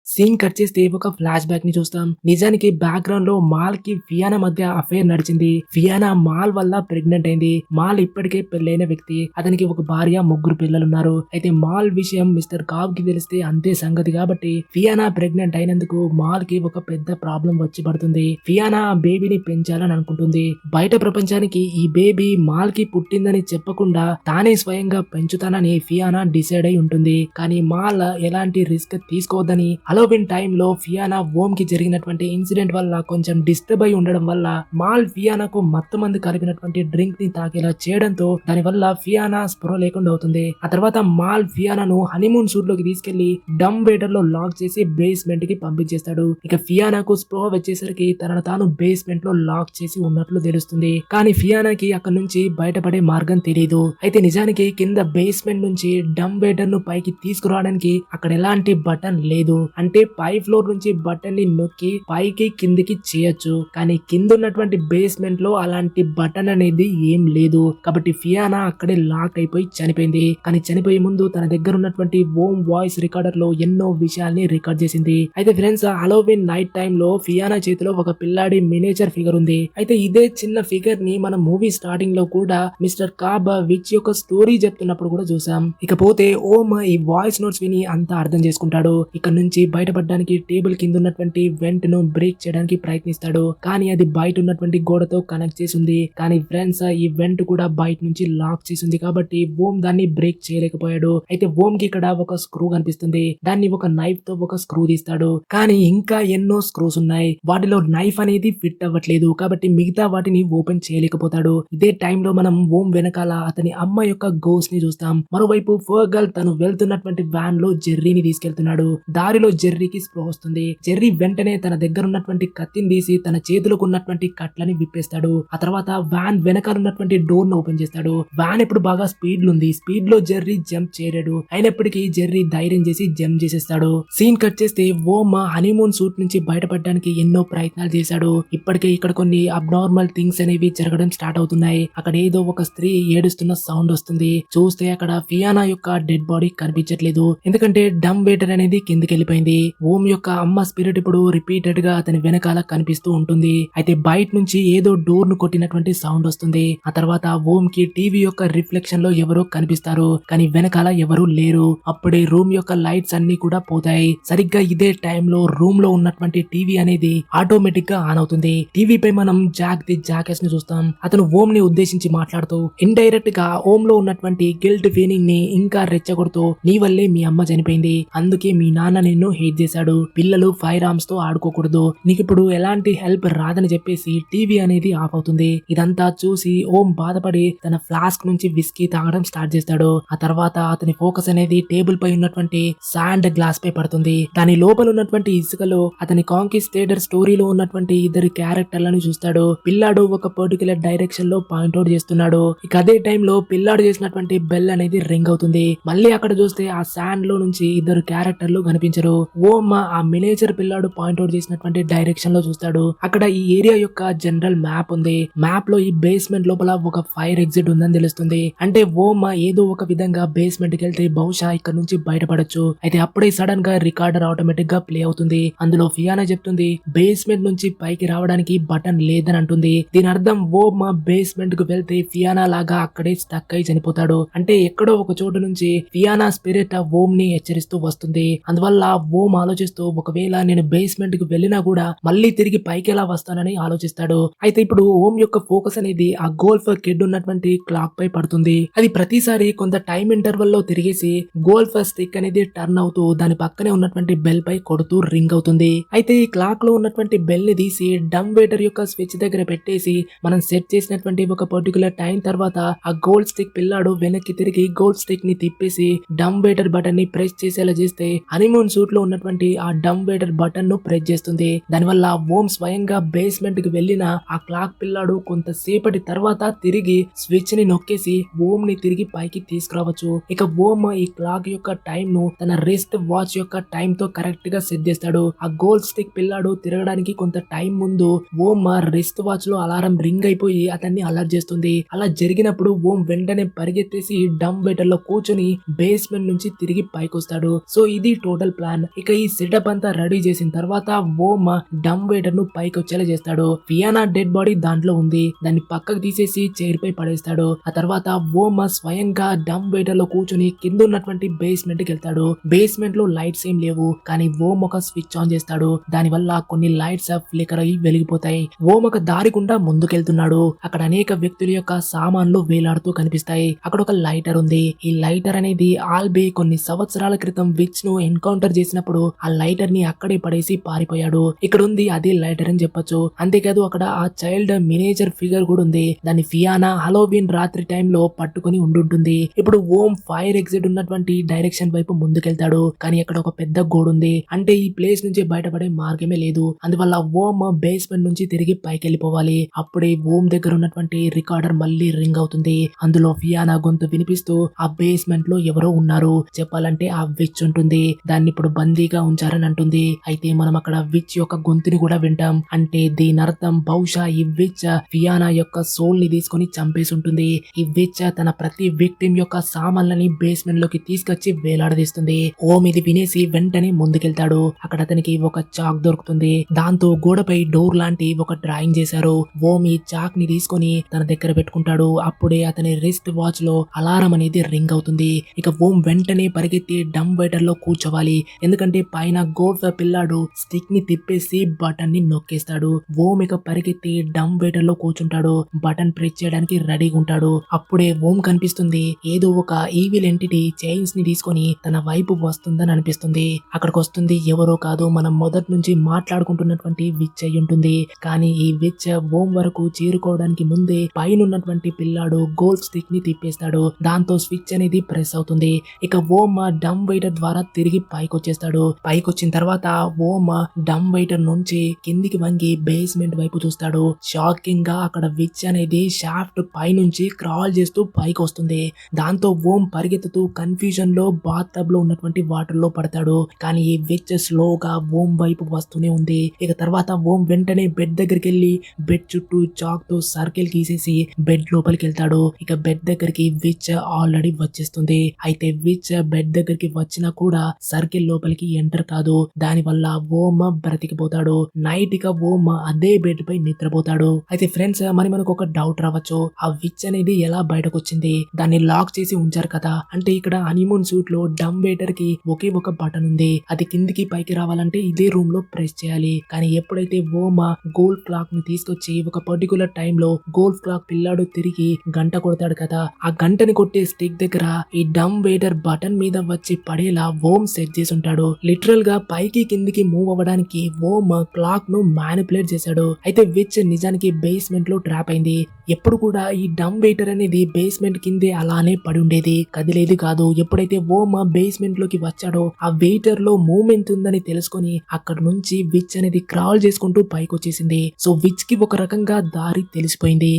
సీన్ కట్ చేస్తే ఒక ఫ్లాష్ బ్యాక్ ని చూస్తాం. నిజానికి బ్యాక్గ్రౌండ్ లో మాల్ కి ఫియానా మధ్య అఫేర్ నడిచింది. ఫియానా మాల్ వల్ల ప్రెగ్నెంట్ అయింది. మాల్ ఇప్పటికే పెళ్లైన వ్యక్తి. అతనికి ఒక భార్య, 3 పిల్లలున్నారు. అయితే మాల్ విషయం మిస్టర్ కావ్ కి తెలిస్తే అంతే సంగతి. కాబట్టి ఫియానా ప్రెగ్నెంట్ అయినందుకు మాల్ కి ఒక పెద్ద ప్రాబ్లం వచ్చి పడుతుంది. ఫియానా ఆ బేబీని పెంచాలని అనుకుంటుంది. బయట ప్రపంచానికి ఈ బేబీ మాల్ కి పుట్టిందని చెప్పకుండా తానే స్వయంగా పెంచుతానని ఫియానా డిసైడ్ అయి ఉంటుంది. కానీ మాల్ ఎలాంటి రిస్క్ తీసుకోవద్దని, హలోవిన్ టైంలో ఫియానా ఓం కి జరిగినటువంటి ఇన్సిడెంట్ వల్ల కొంచెం డిస్టర్బ్ అయి ఉండడం వల్ల మాల్ ఫియానాకు మత్తు మంది కలిపినటువంటి డ్రింక్ ని తాగేలా చేయడంతో దాని వల్ల ఫియానా స్పృహ లేకుండా అవుతుంది. ఆ తర్వాత మాల్ ఫియానాను హనీమూన్ సూట్ లోకి తీసుకెళ్లి డమ్ వెయిటర్ లో లాక్ చేసి బేస్మెంట్ కి పంపించేస్తాడు. ఇక ఫియానాకు స్పృహ వచ్చేసరికి తనను తాను బేస్మెంట్ లో లాక్ చేసి ఉన్నట్లు తెలుస్తుంది. కానీ ఫియానాకి అక్కడి నుంచి బయటపడే మార్గం తెలియదు. అయితే నిజానికి కింద బేస్మెంట్ నుంచి డమ్ వెయిటర్ ను పైకి తీసుకురావడానికి అక్కడ ఎలాంటి బటన్ లేదు. అంటే పై ఫ్లోర్ నుంచి బటన్ ని నొక్కి పైకి కిందికి చేయొచ్చు. కానీ కింద ఉన్నటువంటి బేస్మెంట్ లో అలాంటి బటన్ అనేది ఏం లేదు. కాబట్టి ఫియానా అక్కడే లాక్ అయిపోయి చనిపోయింది. కానీ చనిపోయే ముందు తన దగ్గర ఉన్నటువంటి ఓం వాయిస్ రికార్డర్ లో ఎన్నో విషయాల్ని రికార్డ్ చేసింది. అయితే ఫ్రెండ్స్ హలోవిన్ నైట్ టైమ్ లో ఫియానా చేతిలో ఒక పిల్లాడి మినేచర్ ఫిగర్ ఉంది. అయితే ఇదే చిన్న ఫిగర్ ని మన మూవీ స్టార్టింగ్ లో కూడా మిస్టర్ కాబ్ విచ్ యొక్క స్టోరీ చెప్తున్నప్పుడు కూడా చూసాం. ఇకపోతే ఓం ఈ వాయిస్ నోట్స్ విని అంతా అర్థం చేసుకుంటాడు. ఇక్కడ నుంచి బయటపడడానికి టేబుల్ కింద ఉన్నటువంటి వెంట్ ను బ్రేక్ చేయడానికి ప్రయత్నిస్తాడు. కానీ అది బయట ఉన్నటువంటి గోడతో కనెక్ట్ చేసి ఉంది. కానీ ఫ్రెండ్స్ ఈ వెంట్ కూడా బయట నుంచి లాక్ చేసింది కాబట్టి ఓం దాన్ని బ్రేక్ చేయలేకపోయాడు. అయితే ఓం కి ఇక్కడ ఒక స్క్రూ కనిపిస్తుంది. దాన్ని ఒక నైఫ్ తో ఒక స్క్రూ తీస్తాడు. కానీ ఇంకా ఎన్నో స్క్రూస్ ఉన్నాయి. వాటిలో నైఫ్ అనేది ఫిట్ అవ్వట్లేదు. కాబట్టి మిగతా వాటిని ఓపెన్ చేయలేకపోతాడు. ఇదే టైంలో మనం ఓం వెనకాల అతని అమ్మ యొక్క గోస్ట్ ని చూస్తాం. మరోవైపు ఫర్గల్ తను వెళ్తున్నటువంటి వ్యాన్ లో జెర్రీని తీసుకెళ్తున్నాడు. దారిలో జెర్రీకి స్పృహ వస్తుంది. జెర్రీ వెంటనే తన దగ్గర ఉన్నటువంటి కత్తిని తీసి తన చేతులకు ఉన్నటువంటి కట్లని విప్పేస్తాడు. ఆ తర్వాత వ్యాన్ వెనకాల ఉన్నటువంటి డోర్ ను ఓపెన్ చేస్తాడు. వ్యాన్ ఇప్పుడు బాగా స్పీడ్ లో ఉంది. స్పీడ్ లో జెర్రీ జంప్ చేయలేడు. అయినప్పటికీ జెర్రీ ధైర్యం చేసి జంప్ చేసేస్తాడు. సీన్ కట్ చేస్తే ఓం హనీమూన్ సూట్ నుంచి బయటపడడానికి ఎన్నో ప్రయత్నాలు చేశాడు. ఇప్పటికే ఇక్కడ కొన్ని అబ్నార్మల్ థింగ్స్ అనేవి జరగడం స్టార్ట్ అవుతున్నాయి. అక్కడ ఏదో ఒక స్త్రీ ఏడుస్తున్న సౌండ్ వస్తుంది. చూస్తే అక్కడ ఫియానా యొక్క డెడ్ బాడీ కనిపించట్లేదు. ఎందుకంటే డమ్ వెయిటర్ అనేది కిందికి వెళ్ళిపోయింది. ఉంటుంది. ఓం యొక్క అమ్మ స్పిరిట్ ఇప్పుడు రిపీటెడ్ గా అతని వెనకాల కనిపిస్తూ ఉంటుంది. అయితే బయట నుంచి ఏదో డోర్ ను కొట్టినటువంటి సౌండ్ వస్తుంది. ఆ తర్వాత ఓం కి టీవీ యొక్క రిఫ్లెక్షన్ లో ఎవరో కనిపిస్తారు, కానీ వెనకాల ఎవరూ లేరు. అప్పుడే రూమ్ యొక్క లైట్స్ అన్ని కూడా పోతాయి. సరిగ్గా ఇదే టైంలో రూమ్ లో ఉన్నటువంటి టీవీ అనేది ఆటోమేటిక్ గా ఆన్ అవుతుంది. టీవీ పై మనం జాక్ ది జాకెస్ ని చూస్తాం. అతను ఓం ని ఉద్దేశించి మాట్లాడుతూ ఇండైరెక్ట్ గా ఓం లో ఉన్నటువంటి గిల్ట్ ఫీలింగ్ ని ఇంకా రెచ్చగొడుతూ, నీ వల్లే మీ అమ్మ చనిపోయింది, అందుకే మీ నాన్న నిన్ను హేట్ చేశాడు, పిల్లలు ఫైర్ ఆర్మ్స్ తో ఆడుకోకూడదు, నీకిప్పుడు ఎలాంటి హెల్ప్ రాదని చెప్పేసి టీవీ అనేది ఆఫ్ అవుతుంది. ఇదంతా చూసి ఓం బాధపడి తన ఫ్లాస్క్ నుంచి విస్కీ తాగడం స్టార్ట్ చేస్తాడు. ఆ తర్వాత అతని ఫోకస్ అనేది టేబుల్ పై ఉన్నటువంటి శాండ్ గ్లాస్ పై పడుతుంది. దాని లోపల ఉన్నటువంటి ఇసుకలో అతని కాంకిస్టేటర్ స్టోరీలో ఉన్నటువంటి ఇద్దరు క్యారెక్టర్లను చూస్తాడు. పిల్లాడు ఒక పర్టికులర్ డైరెక్షన్ లో పాయింట్అవుట్ చేస్తున్నాడు. ఇక అదే టైంలో పిల్లాడు చేసినటువంటి బెల్ అనేది రింగ్ అవుతుంది. మళ్ళీ అక్కడ చూస్తే ఆ శాండ్ లో నుంచి ఇద్దరు క్యారెక్టర్లు కనిపించరు. ఓం ఆ మినేచర్ పిల్లాడు పాయింట్అవుట్ చేసినటువంటి డైరెక్షన్ లో చూస్తాడు. అక్కడ ఈ ఏరియా యొక్క జనరల్ మ్యాప్ ఉంది. మ్యాప్ లో ఈ బేస్మెంట్ లోపల ఒక ఫైర్ ఎగ్జిట్ ఉందని తెలుస్తుంది. అంటే ఓం ఏదో ఒక విధంగా బేస్మెంట్ కి వెళ్తే బహుశా ఇక్కడ నుంచి బయటపడొచ్చు. అయితే అప్పుడే సడన్ గా రికార్డర్ ఆటోమేటిక్ గా ప్లే అవుతుంది. అందులో ఫియానా చెప్తుంది బేస్మెంట్ నుంచి పైకి రావడానికి బటన్ లేదని అంటుంది. దీని అర్థం ఓం బేస్మెంట్ కు వెళ్తే ఫియానా లాగా అక్కడే స్టక్ అయి చనిపోతాడు. అంటే ఎక్కడో ఒక చోటు నుంచి ఫియానా స్పిరిట్ ఓం ని హెచ్చరిస్తూ వస్తుంది. అందువల్ల ఓం ఆలోచిస్తూ ఒకవేళ నేను బేస్మెంట్ కు వెళ్ళినా కూడా మళ్ళీ తిరిగి పైకి ఎలా వస్తానని ఆలోచిస్తాడు. అయితే ఇప్పుడు ఓం యొక్క ఫోకస్ అనేది ఆ గోల్ఫ్ కిడ్ ఉన్నటువంటి క్లాక్ పై పడుతుంది. అది ప్రతిసారి కొంత టైం ఇంటర్వల్ లో తిరిగేసి గోల్ఫ్ స్టిక్ అనేది టర్న్ అవుతూ దాని పక్కనే ఉన్నటువంటి బెల్ పై కొడుతూ రింగ్ అవుతుంది. అయితే ఈ క్లాక్ లో ఉన్నటువంటి బెల్ ని తీసి డమ్ వేటర్ యొక్క స్విచ్ దగ్గర పెట్టేసి మనం సెట్ చేసినటువంటి ఒక పర్టికులర్ టైం తర్వాత ఆ గోల్డ్ స్టిక్ పిల్లాడు వెనక్కి తిరిగి గోల్డ్ స్టిక్ ని తిప్పేసి డమ్ వేటర్ బటన్ ని ప్రెస్ చేసేలా చేస్తే హనీమూన్ సూట్ లో ఉన్నటువంటి ఆ డమ్ వేటర్ బటన్ ను ప్రెస్ చేస్తుంది. దానివల్ల ఓం స్వయంగా బేస్మెంట్ కి వెళ్ళిన ఆ క్లాక్ పిల్లాడు కొంతసేపటి తర్వాత తిరిగి స్విచ్ ని నొక్కేసి ఓం ని తిరిగి పైకి తీసుకురావచ్చు. ఇక ఓం ఈ క్లాక్ యొక్క టైం ను తన రిస్ట్ వాచ్ యొక్క టైం తో కరెక్ట్ గా సెట్ చేస్తాడు. ఆ గోల్డ్ స్టిక్ పిల్లాడు తిరగడానికి కొంత టైం ముందు ఓం రిస్ట్ వాచ్ లో అలారం రింగ్ అయిపోయి అతన్ని అలర్ట్ చేస్తుంది. అలా జరిగినప్పుడు ఓం వెంటనే పరిగెత్తేసి డమ్ వేటర్ లో కూర్చొని బేస్మెంట్ నుంచి తిరిగి పైకి వస్తాడు. సో ఇది టోటల్ ప్లాన్. ఇక ఈ సెటప్ అంతా రెడీ చేసిన తర్వాత ఓం డమ్ వేటర్ ను పైకి వచ్చేలా చేస్తాడు. ఫియానా డెడ్ బాడీ దాంట్లో ఉంది. దాన్ని పక్కకు తీసేసి చైర్ పై పడేస్తాడు. ఆ తర్వాత ఓం స్వయంగా డమ్ వేటర్ లో కూర్చొని కింద ఉన్నటువంటి బేస్మెంట్ కి వెళ్తాడు. బేస్మెంట్ లో లైట్స్ ఏం లేవు, కానీ ఓం ఒక స్విచ్ ఆన్ చేస్తాడు. దాని వల్ల కొన్ని లైట్స్ ఫ్లికర్ అయ్యి వెలిగిపోతాయి. ఓం ఒక దారి గుండా ముందుకెళ్తున్నాడు. అక్కడ అనేక వ్యక్తుల యొక్క సామాన్లు వేలాడుతూ కనిపిస్తాయి. అక్కడ ఒక లైటర్ ఉంది. ఈ లైటర్ అనేది ఆల్బీ కొన్ని సంవత్సరాల క్రితం విచ్ ను ఎన్కౌంటర్ చేసినప్పుడు ఆ లైటర్ ని అక్కడే పడేసి పారిపోయాడు. ఇక్కడ ఉంది అదే లైటర్ అని చెప్పొచ్చు. అంతేకాదు అక్కడ ఆ చైల్డ్ మినేచర్ ఫిగర్ కూడా ఉంది. దాన్ని ఫియానా హలోవీన్ రాత్రి టైంలో పట్టుకుని ఉండుంటుంది. ఇప్పుడు ఓం ఫైర్ ఎగ్జిట్ ఉన్నటువంటి డైరెక్షన్ వైపు ముందుకెళ్తాడు. కానీ అక్కడ ఒక పెద్ద గోడ ఉంది. అంటే ఈ ప్లేస్ నుంచి బయటపడే మార్గమే లేదు. అందువల్ల ఓం బేస్మెంట్ నుంచి తిరిగి పైకి వెళ్ళిపోవాలి. అప్పుడే ఓం దగ్గర ఉన్నటువంటి రికార్డర్ మళ్ళీ రింగ్ అవుతుంది. అందులో ఫియానా గొంతు వినిపిస్తూ ఆ బేస్మెంట్ లో ఎవరో ఉన్నారు, చెప్పాలంటే ఆ విచ్ ఉంటుంది, దాన్ని ఇప్పుడు బందీగా ఉంచారని అంటుంది. అయితే మనం అక్కడ విచ్ యొక్క గొంతుని కూడా వింటాం. అంటే దీని అర్థం బహుశా ఈ విచ్ ఫియానా యొక్క సోల్ ని తీసుకుని చంపేసి ఉంటుంది. ఈ విచ్ తన ప్రతి విక్టిమ్ యొక్క సామాన్లని బేస్మెంట్ లోకి తీసుకొచ్చి వేలాడదీస్తుంది. ఓం ఇది వినేసి వెంటనే ముందుకెళ్తాడు. అక్కడ అతనికి ఒక చాక్ దొరుకుతుంది. దాంతో గోడపై డోర్ లాంటి ఒక డ్రాయింగ్ చేశారు. ఓం ఈ చాక్ ని తీసుకొని తన దగ్గర పెట్టుకుంటాడు. అప్పుడే అతని రిస్ట్ వాచ్ లో అలారం అనేది రింగ్ అవుతుంది. ఇక ఓం వెంటనే పరిగెత్తి డమ్ వేటర్ లో కూర్చోవాలి. ఎందుకంటే పైన గోల్ఫ్ పిల్లాడు స్టిక్ ని తిప్పేసి బటన్ ని నొక్కేస్తాడు. ఓం ఇక పరిగెత్తి డమ్ వేటర్ లో కూర్చుంటాడు. బటన్ ప్రెస్ చేయడానికి రెడీగా ఉంటాడు. అప్పుడే ఓం కనిపిస్తుంది. ఏదో ఒక ఈవిల్ ఎంటిటీ చైన్స్ ని తీసుకొని తన వైపు వస్తుందని అనిపిస్తుంది. అక్కడికి వస్తుంది ఎవరో కాదు, మనం మొదటి నుంచి మాట్లాడుకుంటున్నటువంటి విచ్ అయి ఉంటుంది. కానీ ఈ విచ్ ఓం వరకు చేరుకోవడానికి ముందే పైన ఉన్నటువంటి పిల్లాడు గోల్డ్ స్టిక్ ని తిప్పేస్తాడు. దాంతో స్విచ్ అనేది ప్రెస్ అవుతుంది. ఇక ఓం డమ్ వెయిటర్ ద్వారా తిరిగి పైకి వచ్చేస్తాడు. పైకి వచ్చిన తర్వాత ఓం డమ్ వెయిటర్ నుంచి కిందికి వంగి బేస్మెంట్ వైపు చూస్తాడు. షాకింగ్ గా అక్కడ విచ్ అనేది షాఫ్ట్ పై నుంచి క్రాల్ చేస్తూ పైకి వస్తుంది. దాంతో ఓం పరిగెత్తుతూ కన్ఫ్యూజన్ లో బాత్ టబ్ లో ఉన్నటువంటి వాటర్ లో పడతాడు. కానీ ఈ విచ్ స్లోగా ఓం వైపు వస్తూనే ఉంది. ఇక తర్వాత ఓం వెంటనే బెడ్ దగ్గరికి వెళ్లి బెడ్ చుట్టూ చాక్ తో సర్కిల్ గీసేసి బెడ్ లోపలికి వెళ్తాడు. ఇక బెడ్ దగ్గరికి విచ్ ఆల్రెడీ వచ్చేస్తుంది. అయితే విచ్ బెడ్ దగ్గరికి వచ్చినా కూడా సర్కిల్ లోపలికి లోపలికి ఎంటర్ కాదు. దాని వల్ల ఓం బ్రతికిపోతాడు. నైట్ ఇక ఓం అదే బెడ్ పై నిద్రపోతాడు. అయితే ఫ్రెండ్స్ మరి మనకు ఒక డౌట్ రావచ్చు, ఆ విచ్ అనేది ఎలా బయటకు వచ్చింది? దాన్ని లాక్ చేసి ఉంచారు కదా, అంటే ఇక్కడ హనీమూన్ సూట్ లో డమ్ వెయిటర్ కి ఒకే ఒక బటన్ ఉంది. అది కిందికి పైకి రావాలంటే ఇదే రూమ్ లో ప్రెస్ చేయాలి. కానీ ఎప్పుడైతే ఓం గోల్డ్ క్లాక్ ని తీసుకొచ్చి ఒక పర్టికులర్ టైమ్ లో గోల్డ్ క్లాక్ పిల్లాడు తిరిగి గంట కొడతాడు కదా, ఆ గంటని కొట్టే స్టిక్ దగ్గర ఈ డమ్ వెయిటర్ బటన్ మీద వచ్చి పడేలా ఓం సెట్ చేసి ఉంటాడు. లిటరల్ గా పైకి కిందికి మూవ్ అవ్వడానికి ఓం క్లాక్ ను మ్యానిపులేట్ చేశాడు. అయితే విచ్ నిజానికి బేస్మెంట్ లో ట్రాప్ అయింది. ఎప్పుడు కూడా ఈ డమ్ వెయిటర్ అనేది బేస్మెంట్ కిందే అలానే పడి ఉండేది, కదిలేది కాదు. ఎప్పుడైతే ఓం బేస్మెంట్ లోకి వచ్చాడో ఆ వెయిటర్ లో మూమెంట్ ఉందని తెలుసుకొని అక్కడ నుంచి విచ్ అనేది క్రాల్ చేసుకుంటూ పైకి వచ్చేసింది. సో విచ్ కి ఒక రకంగా దారి తెలిసిపోయింది.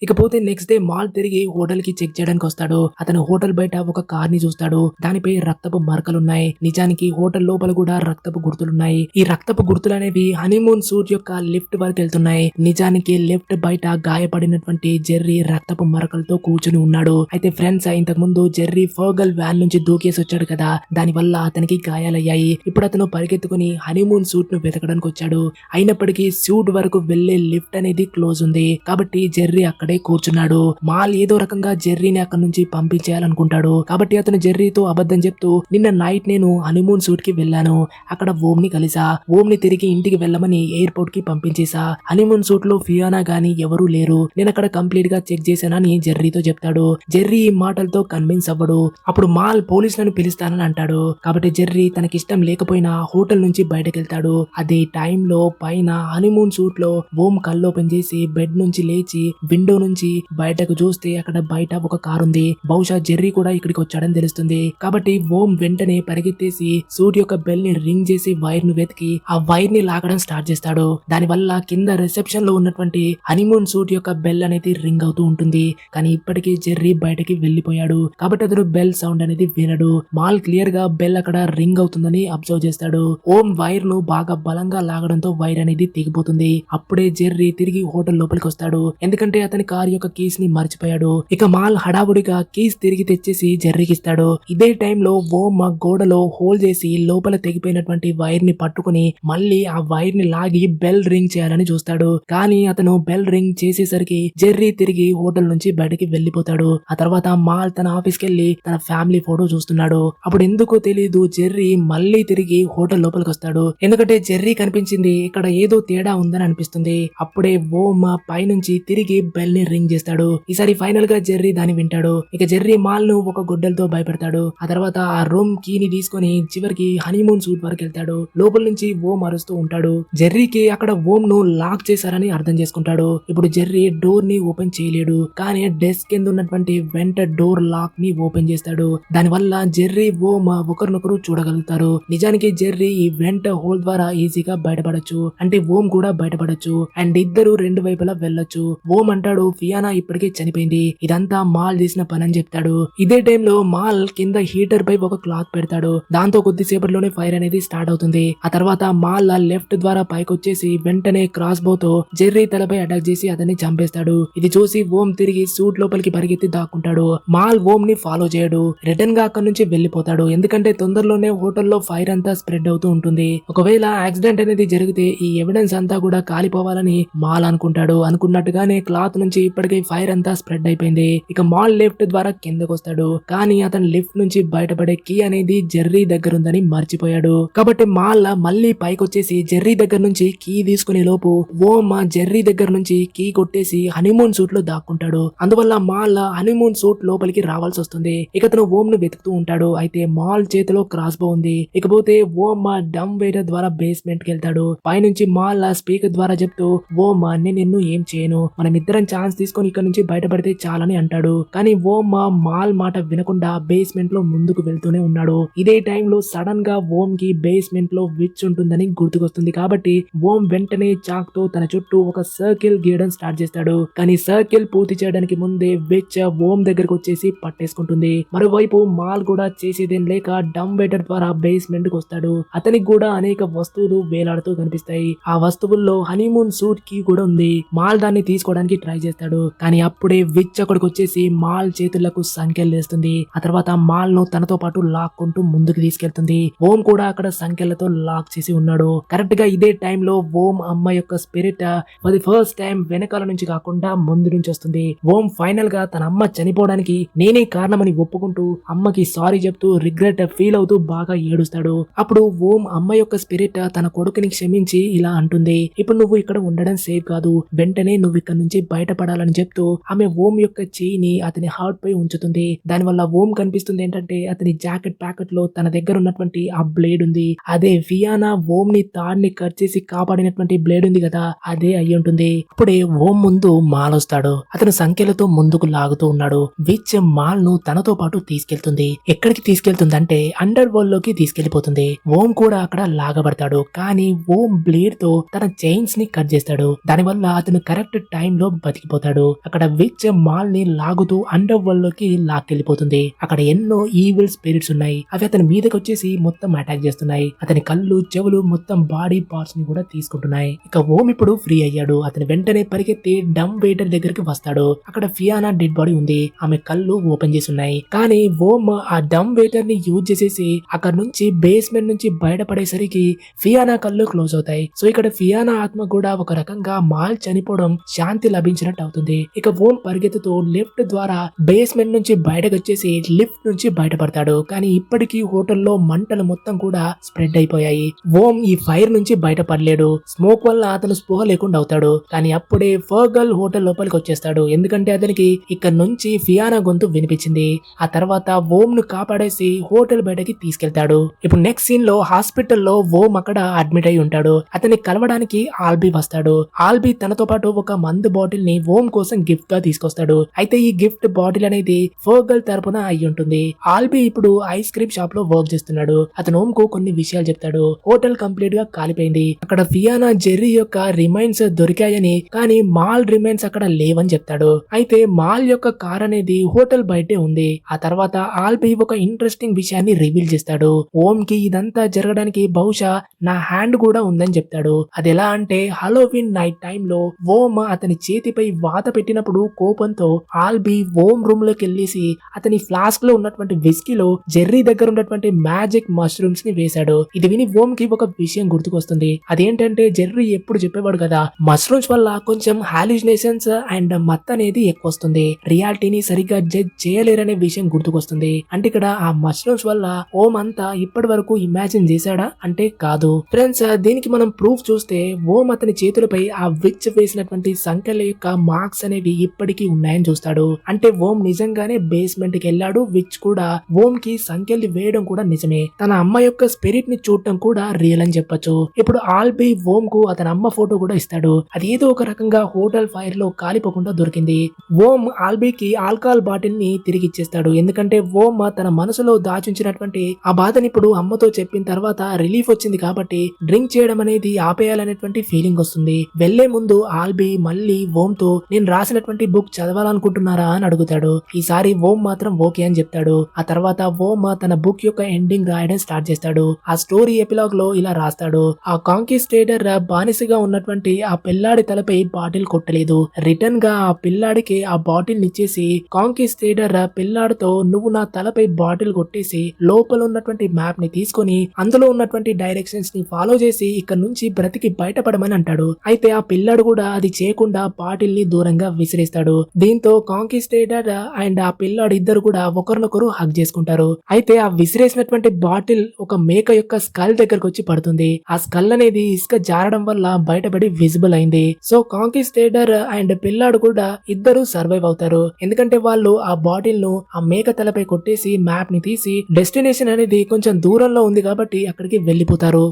ఇకపోతే నెక్స్ట్ డే మాల్ తిరిగి హోటల్ కి చెక్ చేయడానికి వస్తాడు. అతను హోటల్ బయట ఒక కార్ ని చూస్తాడు. దానిపై రక్తపు మరకలున్నాయి. నిజానికి హోటల్ లోపల కూడా రక్తపు గుర్తులున్నాయి. ఈ రక్తపు గుర్తులు అనేవి హనీమూన్ సూట్ యొక్క లిఫ్ట్ వరకు వెళ్తున్నాయి. నిజానికి లిఫ్ట్ బయట గాయపడినటువంటి జెర్రీ రక్తపు మరకలతో కూర్చుని ఉన్నాడు. అయితే ఫ్రెండ్స్ ఇంతకు ముందు జెర్రీ ఫర్గల్ వ్యాన్ నుంచి దూకేసి వచ్చాడు కదా, దాని వల్ల అతనికి గాయాలయ్యాయి. ఇప్పుడు అతను పరిగెత్తుకుని హనీమూన్ సూట్ ను వెతకడానికి వచ్చాడు. అయినప్పటికీ సూట్ వరకు వెళ్లే లిఫ్ట్ అనేది క్లోజ్ ఉంది. కాబట్టి జెర్రీ అక్కడే కూర్చున్నాడు. మాల్ ఏదో రకంగా జెర్రీని అక్కడి నుంచి పంపించేయాలనుకుంటాడు. కాబట్టి అతను జెర్రీతో అబద్ధం చెప్తూ, నిన్న నైట్ నేను హనీమూన్ సూట్ కి వెళ్ళాను, అక్కడ ఓం ని కలిసా, ఓం ని తిరిగి ఇంటికి వెళ్ళమని ఎయిర్పోర్ట్ కి పంపించేసా, హనీమూన్ సూట్ లో ఫియానా గాని ఎవరూ లేరు, నేను అక్కడ కంప్లీట్ గా చెక్ చేశానని జెర్రీతో చెప్తాడు. జెర్రీ ఈ మాటలతో కన్విన్స్ అవ్వడు. అప్పుడు మాల్ పోలీసులను పిలుస్తానని అంటాడు. కాబట్టి జెర్రీ తనకిష్టం లేకపోయినా హోటల్ నుంచి బయటకెళ్తాడు. అదే టైంలో పైన హనీమూన్ సూట్ లో ఓం కళ్ళు ఓపెన్ చేసి బెడ్ నుంచి లేచి విండో నుంచి బయటకు చూస్తే అక్కడ బయట ఒక కారు ఉంది. బహుశా జెర్రీ కూడా ఇక్కడికి వచ్చాడని తెలుస్తుంది. కాబట్టి ఓం వెంటనే పరిగెత్తేసి సూట్ యొక్క బెల్ ని రింగ్ చేసి వైర్ ను వెతికి ఆ వైర్ ని లాగడం స్టార్ట్ చేస్తాడు. దాని వల్ల కింద రిసెప్షన్ లో ఉన్నటువంటి హనీమూన్ సూట్ యొక్క బెల్ అనేది రింగ్ అవుతూ ఉంటుంది. కానీ ఇప్పటికీ జెర్రీ బయటకి వెళ్లిపోయాడు. కాబట్టి అతను బెల్ సౌండ్ అనేది వినడు. మాల్ క్లియర్ గా బెల్ అక్కడ రింగ్ అవుతుందని అబ్జర్వ్ చేస్తాడు. ఓం వైర్ ను బాగా బలంగా లాగడంతో వైర్ అనేది తెగిపోతుంది. అప్పుడే జెర్రీ తిరిగి హోటల్ లోపలికి వస్తాడు. ఎందుకంటే అతని కార్ యొక్క కీస్ ని మర్చిపోయాడు. ఇక మాల్ హడావుడిగా కీస్ తిరిగి తెచ్చేసి జెర్రీకి ఇస్తాడు. ఇదే టైంలో ఓం గోడలో హోల్ చేసి లోపల తెగిపోయినటువంటి వైర్ ని పట్టుకుని మళ్ళీ ఆ వైర్ ని లాగి బెల్ రింగ్ చేయాలని చూస్తాడు. కానీ అతను బెల్ రింగ్ చేసేసరికి జెర్రీ తిరిగి హోటల్ నుంచి బయటకి వెళ్లిపోతాడు. ఆ తర్వాత మాల్ తన ఆఫీస్ కెళ్లి తన ఫ్యామిలీ ఫోటో చూస్తున్నాడు. అప్పుడు ఎందుకో తెలియదు జెర్రీ మళ్ళీ తిరిగి హోటల్ లోపలికి వస్తాడు. ఎందుకంటే జెర్రీ కనిపించింది ఇక్కడ ఏదో తేడా ఉందని అనిపిస్తుంది. అప్పుడే ఓం పైనుంచి తిరిగి బెల్ ని రింగ్ చేస్తాడు. ఈసారి ఫైనల్ గా జెర్రీ దాన్ని వింటాడు. ఇక జెర్రీ మాల్ ను ఒక గొడ్డలతో భయపెడతాడు. ఆ తర్వాత ఆ రూమ్ కీ ని తీసుకుని చివరికి హనీమూన్ సూట్ వరకు వెళ్తాడు. లోపల నుంచి ఓం అరుస్తూ ఉంటాడు. జెర్రీకి అక్కడ ఓం ను లాక్ చేశారని అర్థం చేసుకుంటాడు. ఇప్పుడు జెర్రీ డోర్ ని ఓపెన్ చేయలేడు. కానీ డెస్క్ కింద ఉన్నటువంటి వెంట డోర్ లాక్ ని ఓపెన్ చేస్తాడు. దాని వల్ల జెర్రీ ఓం ఒకరినొకరు చూడగలుగుతారు. నిజానికి జెర్రీ ఈ వెంట హోల్ ద్వారా ఈజీగా బయటపడొచ్చు, అంటే ఓం కూడా బయటపడొచ్చు, అండ్ ఇద్దరు రెండు వైపులా వెళ్ళొచ్చు. ఓం అంటాడు ఫియానా ఇప్పటికే చనిపోయింది, ఇదంతా మాల్ చేసిన పని అని చెప్తాడు. ఇదే టైంలో మాల్ కింద హీటర్ పై ఒక క్లాత్ పెడతాడు. దాంతో కొద్దిసేపట్లోనే ఫైర్ అనేది స్టార్ట్ అవుతుంది. ఆ తర్వాత మాల్ లెఫ్ట్ ద్వారా పైకి వచ్చేసి వెంటనే క్రాస్ బోతో జెర్రీ తలపై అటాక్ చేసి అతన్ని చంపేస్తాడు. ఇది చూసి ఓం తిరిగి సూట్ లోపలికి పరిగెత్తి దాక్కుంటాడు. మాల్ ఓం ని ఫాలో చేయడు, రిటర్న్ గా అక్కడి నుంచి వెళ్లిపోతాడు. ఎందుకంటే తొందరలోనే హోటల్లో ఫైర్ అంతా స్ప్రెడ్ అవుతూ ఉంటుంది. ఒకవేళ యాక్సిడెంట్ అనేది జరిగితే ఈ ఎవిడెన్స్ అంతా కూడా కాలిపోవాలని మాల్ అనుకుంటాడు. అనుకున్నట్టుగానే క్లాత్ నుంచి ఇప్పటికే ఫైర్ అంతా స్ప్రెడ్ అయిపోయింది. ఇక మాల్ లిఫ్ట్ ద్వారా కిందకు వస్తాడు. కానీ అతను లిఫ్ట్ నుంచి బయటపడే కీ అనేది జెర్రీ దగ్గర ఉందని మర్చిపోయాడు. కాబట్టి మాల్ మళ్ళీ పైకి వచ్చేసి జెర్రీ దగ్గర నుంచి కీ తీసుకునే లోపు ఓం జెర్రీ దగ్గర నుంచి కీ కొట్టేసి హనీమూన్ సూట్ లో దాక్కుంటాడు. అందువల్ల మాల్ హనీమూన్ సూట్ లోపలికి రావాల్సి వస్తుంది. ఇక అతను ఓం ను వెతుకుతూ ఉంటాడు. అయితే మాల్ చేతిలో క్రాస్ బో ఉంది. ఇకపోతే ఓం డమ్ వెయిటర్ ద్వారా బేస్మెంట్ కి వెళ్తాడు. పైనుంచి మాల్ స్పీకర్ ద్వారా చెప్తూ ఓం నేను నిన్ను ఏం చేయను, మనం ఇద్దరం ఛాన్స్ తీసుకొని ఇక్కడ నుంచి బయటపడితే చాలని అంటాడు. కానీ ఓం మాల్ మాట వినకుండా బేస్మెంట్ లో ముందుకు వెళ్తూనే ఉన్నాడు. ఇదే టైంలో సడన్ గా ఓం కి బేస్మెంట్ లో విచ్ ఉంటుందని గుర్తుకొస్తుంది. కాబట్టి ఓం వెంటనే చాక్ తో తన చుట్టూ ఒక సర్కిల్ గీయడం స్టార్ట్ చేస్తాడు. కానీ సర్కిల్ పూర్తి చేయడానికి ముందే విచ్ ఓం దగ్గరకు వచ్చేసి పట్టేసుకుంటుంది. మరోవైపు మాల్ కూడా చేసేదేం లేక డమ్ వెయిటర్ ద్వారా బేస్మెంట్ కు వస్తాడు. అతనికి కూడా అనేక వస్తువులు వేలాడుతూ కనిపిస్తాయి. ఆ వస్తువుల్లో హనీమూన్ సూట్ కి కూడా ఉంది. మాల్ దాన్ని తీసుకోవడానికి ట్రై చేస్తాడు. కానీ అప్పుడే విచ్ అక్కడికి వచ్చేసి మాల్ చేతులకు సంకెళ్ళేస్తుంది. ఆ తర్వాత మాల్ ను తనతో పాటు లాక్కుంటూ ముందుకు తీసుకెళ్తుంది. ఓం కూడా అక్కడ సంకెళ్లతో లాక్ చేసి ఉన్నాడు. కరెక్ట్ గా ఇదే టైంలో ఓం అమ్మ యొక్క spirit for the first time వెనకాల నుంచి కాకుండా ముందు నుంచి వస్తుంది. ఓం ఫైనల్ గా తన అమ్మ చనిపోవడానికి నేనే కారణమని ఒప్పుకుంటూ అమ్మకి సారీ చెప్తూ రిగ్రెట్ ఫీల్ అవుతూ బాగా ఏడుస్తాడు. అప్పుడు ఓం అమ్మ యొక్క స్పిరిట్ తన కొడుకుని క్షమించి ఇలా అంటుంది, ఇప్పుడు నువ్వు ఇక్కడ ఉండడం సేఫ్ కాదు, వెంటనే నువ్వు ఇక్కడ నుంచి బయటపడాలని చెప్తూ ఆమె ఓం యొక్క చేయిని అతని హార్ట్ పై ఉంచుతుంది. దానివల్ల ఓం కనిపిస్తుంది ఏంటంటే అతని జాకెట్ ప్యాకెట్ లో తన దగ్గర ఉన్నటువంటి ఆ బ్లేడ్ ఉంది. అదే ఫియానా ఓం ని తాడ్ని కట్ చేసి కాపాడినటువంటి బ్లేడ్ ఉంది కదా, అదే అయి ఉంటుంది. అప్పుడే ఓం ముందు మాల్ వస్తాడు. అతను సంఖ్యలతో ముందుకు లాగుతూ ఉన్నాడు. విచ్ మాల్ ను తనతో పాటు తీసుకెళ్తుంది. ఎక్కడికి తీసుకెళ్తుందంటే అండర్ వరల్డ్ లోకి తీసుకెళ్లిపోతుంది. ఓం కూడా అక్కడ లాగబడతాడు. కానీ ఓం బ్లేడ్ తో తన చైన్స్ ని కట్ చేస్తాడు. దానివల్ల అతను కరెక్ట్ టైం లో బతికిపోతాడు. అక్కడ విచ్ మాల్ ని లాగుతూ అండర్ వరల్డ్ లోకి లాక్కెళ్లిపోతుంది. అక్కడ ఎన్నో ఈవిల్ స్పిరిట్స్ ఉన్నాయి. అవి అతని మీదకి వచ్చేసి మొత్తం అటాక్ చేస్తున్నాయి. అతని కళ్ళు చెవులు మొత్తం బాడీ పార్ట్స్ ని కూడా తీసుకుంటున్నాయి. ఇక ఓం ఇప్పుడు ఫ్రీ అయ్యాడు. అతను వెంటనే పరిగెత్తి డమ్ వెయిటర్ దగ్గరికి వస్తాడు. అక్కడ ఫియానా డెడ్ బాడీ ఉంది. ఆమె కళ్ళు ఓపెన్ చేసి ఉన్నాయి. కానీ ఓం ఆ డమ్ వెయిటర్ ని యూజ్ చేసేసి అక్కడ నుంచి బేస్మెంట్ నుంచి బయటపడేసరికి ఫియానా కళ్ళు క్లోజ్ అవుతాయి. సో ఇక్కడ ఫియానా ఆత్మ కూడా ఒక రకంగా మాల్ చనిపోవడం శాంతి లభించినట్టు అవుతుంది. ఇక ఓం పరిగెత్తుతూ లిఫ్ట్ ద్వారా బేస్మెంట్ నుంచి బయటకు వచ్చేసి లిఫ్ట్ నుంచి బయటపడతాడు. కానీ ఇప్పటికీ హోటల్లో మంటలు మొత్తం కూడా స్ప్రెడ్ అయిపోయాయి. ఓం ఈ ఫైర్ నుంచి బయటపడలేడు. స్మోక్ వల్ల అతను స్పృహ లేకుండా అవుతాడు. కానీ అప్పుడే ఫర్గల్ హోటల్ లోపలికి వచ్చేస్తాడు. ఎందుకంటే అతనికి ఇక్కడ నుంచి ఫియానా గొంతు వినిపించింది. ఆ తర్వాత ఓం ను కాపాడేసి హోటల్ బయటకి తీసుకెళ్తాడు. ఇప్పుడు నెక్స్ట్ సీన్ లో హాస్పిటల్లో ఓం అక్కడ అడ్మిట్ అయి ఉంటాడు. అతన్ని కలవడానికి ఆల్బీ వస్తాడు. ఆల్బీ తనతో పాటు ఒక మందు బాటిల్ ని ఓం కోసం గిఫ్ట్ గా తీసుకొస్తాడు. అయితే ఈ గిఫ్ట్ బాటిల్ అనేది ఫర్గల్ తరపున అయి ఉంటుంది. ఆల్బీ ఇప్పుడు ఐస్ క్రీమ్ షాప్ లో వర్క్ చేస్తున్నాడు. అతను ఓం కు కొన్ని విషయాలు చెప్తాడు. హోటల్ కంప్లీట్ గా కాలిపోయింది. అక్కడ ఫియానా జెర్రీ యొక్క రిమైన్స్ దొరికాయని, కానీ మాల్ రిమైన్స్ అక్కడ లేవని చెప్తాడు. అయితే మాల్ యొక్క కార్ అనేది హోటల్ బయటే ఉంది. ఆ తర్వాత ఆల్బీ ఒక ఇంట్రెస్టింగ్ విషయాన్ని రివీల్ చేస్తాడు. ఓం కి ఇదంతా జరగడానికి బహుశా నా హ్యాండ్ కూడా ఉందని చెప్తాడు. అది ఎలా అంటే హలోవిన్ నైట్ టైం లో ఓం అతని చేతిపై వాత పెట్టినప్పుడు కోపంతో ఆల్బీ ఓం రూమ్ లోకి వెళ్ళేసి అతని ఫ్లాస్క్ లో ఉన్నటువంటి విస్కీలో జెర్రీ దగ్గర ఉన్నటువంటి మ్యాజిక్ మష్రూమ్స్ ని వేశాడు. ఇది విని ఓం కి ఒక విషయం గుర్తుకొస్తుంది. అదేంటంటే జెర్రీ ఎప్పుడు చెప్పేవాడు కదా, మష్రూమ్స్ వల్ల కొంచెం హాల్యూసినేషన్స్ అండ్ మత్ అనేది ఎక్కువ వస్తుంది, రియాలిటీని సరిగ్గా జడ్జ్ చేయలేరనే విషయం గుర్తుకొస్తుంది. అంటే ఇక్కడ ఆ మష్రూమ్స్ వల్ల ఓం అంతా ఇప్పటి వరకు ఇమాజిన్ చేశాడా అంటే కాదు ఫ్రెండ్స్. దీనికి మనం ప్రూఫ్ చూస్తే ఓం అతని చేతులపై ఆ విచ్ వేసినటువంటి సంఖ్యల యొక్క మార్క్స్ అనేవి ఇప్పటికీ ఉన్నాయని చూస్తాడు. అంటే ఓం నిజంగానే బేస్మెంట్ కి వెళ్ళాడు. విచ్ కూడా ఓం కి సంఖ్యలు వేయడం కూడా నిజమే. తన అమ్మ యొక్క స్పిరిట్ ని చూడటం కూడా రియల్ అని చెప్పొచ్చు. ఇప్పుడు ఆల్బీ ఓం కు అతని అమ్మ ఫోటో కూడా ఇస్తాడు. అది ఏదో ఒక రకంగా హోటల్ ఫైర్ లో కాలిపోకుండా దొరికింది. ఓం ఆల్బీకి ఆల్కహాల్ బాటిల్ ని తిరిగి ఇచ్చేస్తాడు. ఎందుకంటే ఓం తన మనసులో దాచుంచినటువంటి ఆ బాధని ఇప్పుడు అమ్మతో చెప్పిన తర్వాత రిలీఫ్ వచ్చింది కాబట్టి డ్రింక్ చేయడం అనేది ఆపేయాలనేటువంటి ఫీలింగ్ వస్తుంది. వెళ్లే ముందు ఆల్బీ మళ్ళీ ఓం తో నేను రాసినటువంటి బుక్ చదవాలనుకుంటున్నారా అని అడుగుతాడు. ఈసారి ఓం మాత్రం ఓకే అని చెప్తాడు. ఆ తర్వాత ఓం తన బుక్ యొక్క ఎండింగ్ రాయడం స్టార్ట్ చేస్తాడు. ఆ స్టోరీ ఎపిలాగ్ లో ఇలా రాస్తాడు. ఆ కాంకిస్టేటర్ బానిసగా ఉన్నటువంటి ఆ పిల్లాడి తలపై బాటిల్ కొట్టలేదు. రిటర్న్ గా ఆ పిల్లాడికి ఆ బాటిల్ ఇచ్చేసి కాంకిస్టేటర్ పిల్లాడితో నువ్వు నా తలపై బాటిల్ కొట్టేసి లోపల ఉన్నటువంటి మ్యాప్ ని తీసుకొని అందులో ఉన్నటువంటి డైరెక్షన్స్ ని ఫాలో చేసి ఇక్కడ నుంచి బ్రతికి బయటపడమని అంటాడు. అయితే ఆ పిల్లాడు కూడా అది చేయకుండా బాటిల్ ని దూరంగా విసిరేస్తాడు. దీంతో కాంకిస్టేటర్ అండ్ ఆ పిల్లాడు ఇద్దరు కూడా ఒకరినొకరు హగ్ చేసుకుంటారు. అయితే ఆ విసిరేసినటువంటి బాటిల్ ఒక మేక యొక్క స్కల్ దగ్గరకు వచ్చి పడుతుంది. ఆ స్కల్ అనేది ఇసుక జారడం వల్ల బయటపడి విజిబుల్ అయింది. సో కాంకిస్టేటర్ అండ్ పిల్లాడు కూడా ఇద్దరు సర్వైవ్ అవుతారు. ఎందుకంటే వాళ్ళు ఆ బాటిల్ ను ఆ మేక తలపై కొట్టేసి మ్యాప్ ని తీసి డెస్టినేషన్ అనేది కొంచెం దూరంలో ఉంది కాబట్టి అక్కడికి వెళ్లిపోతారు.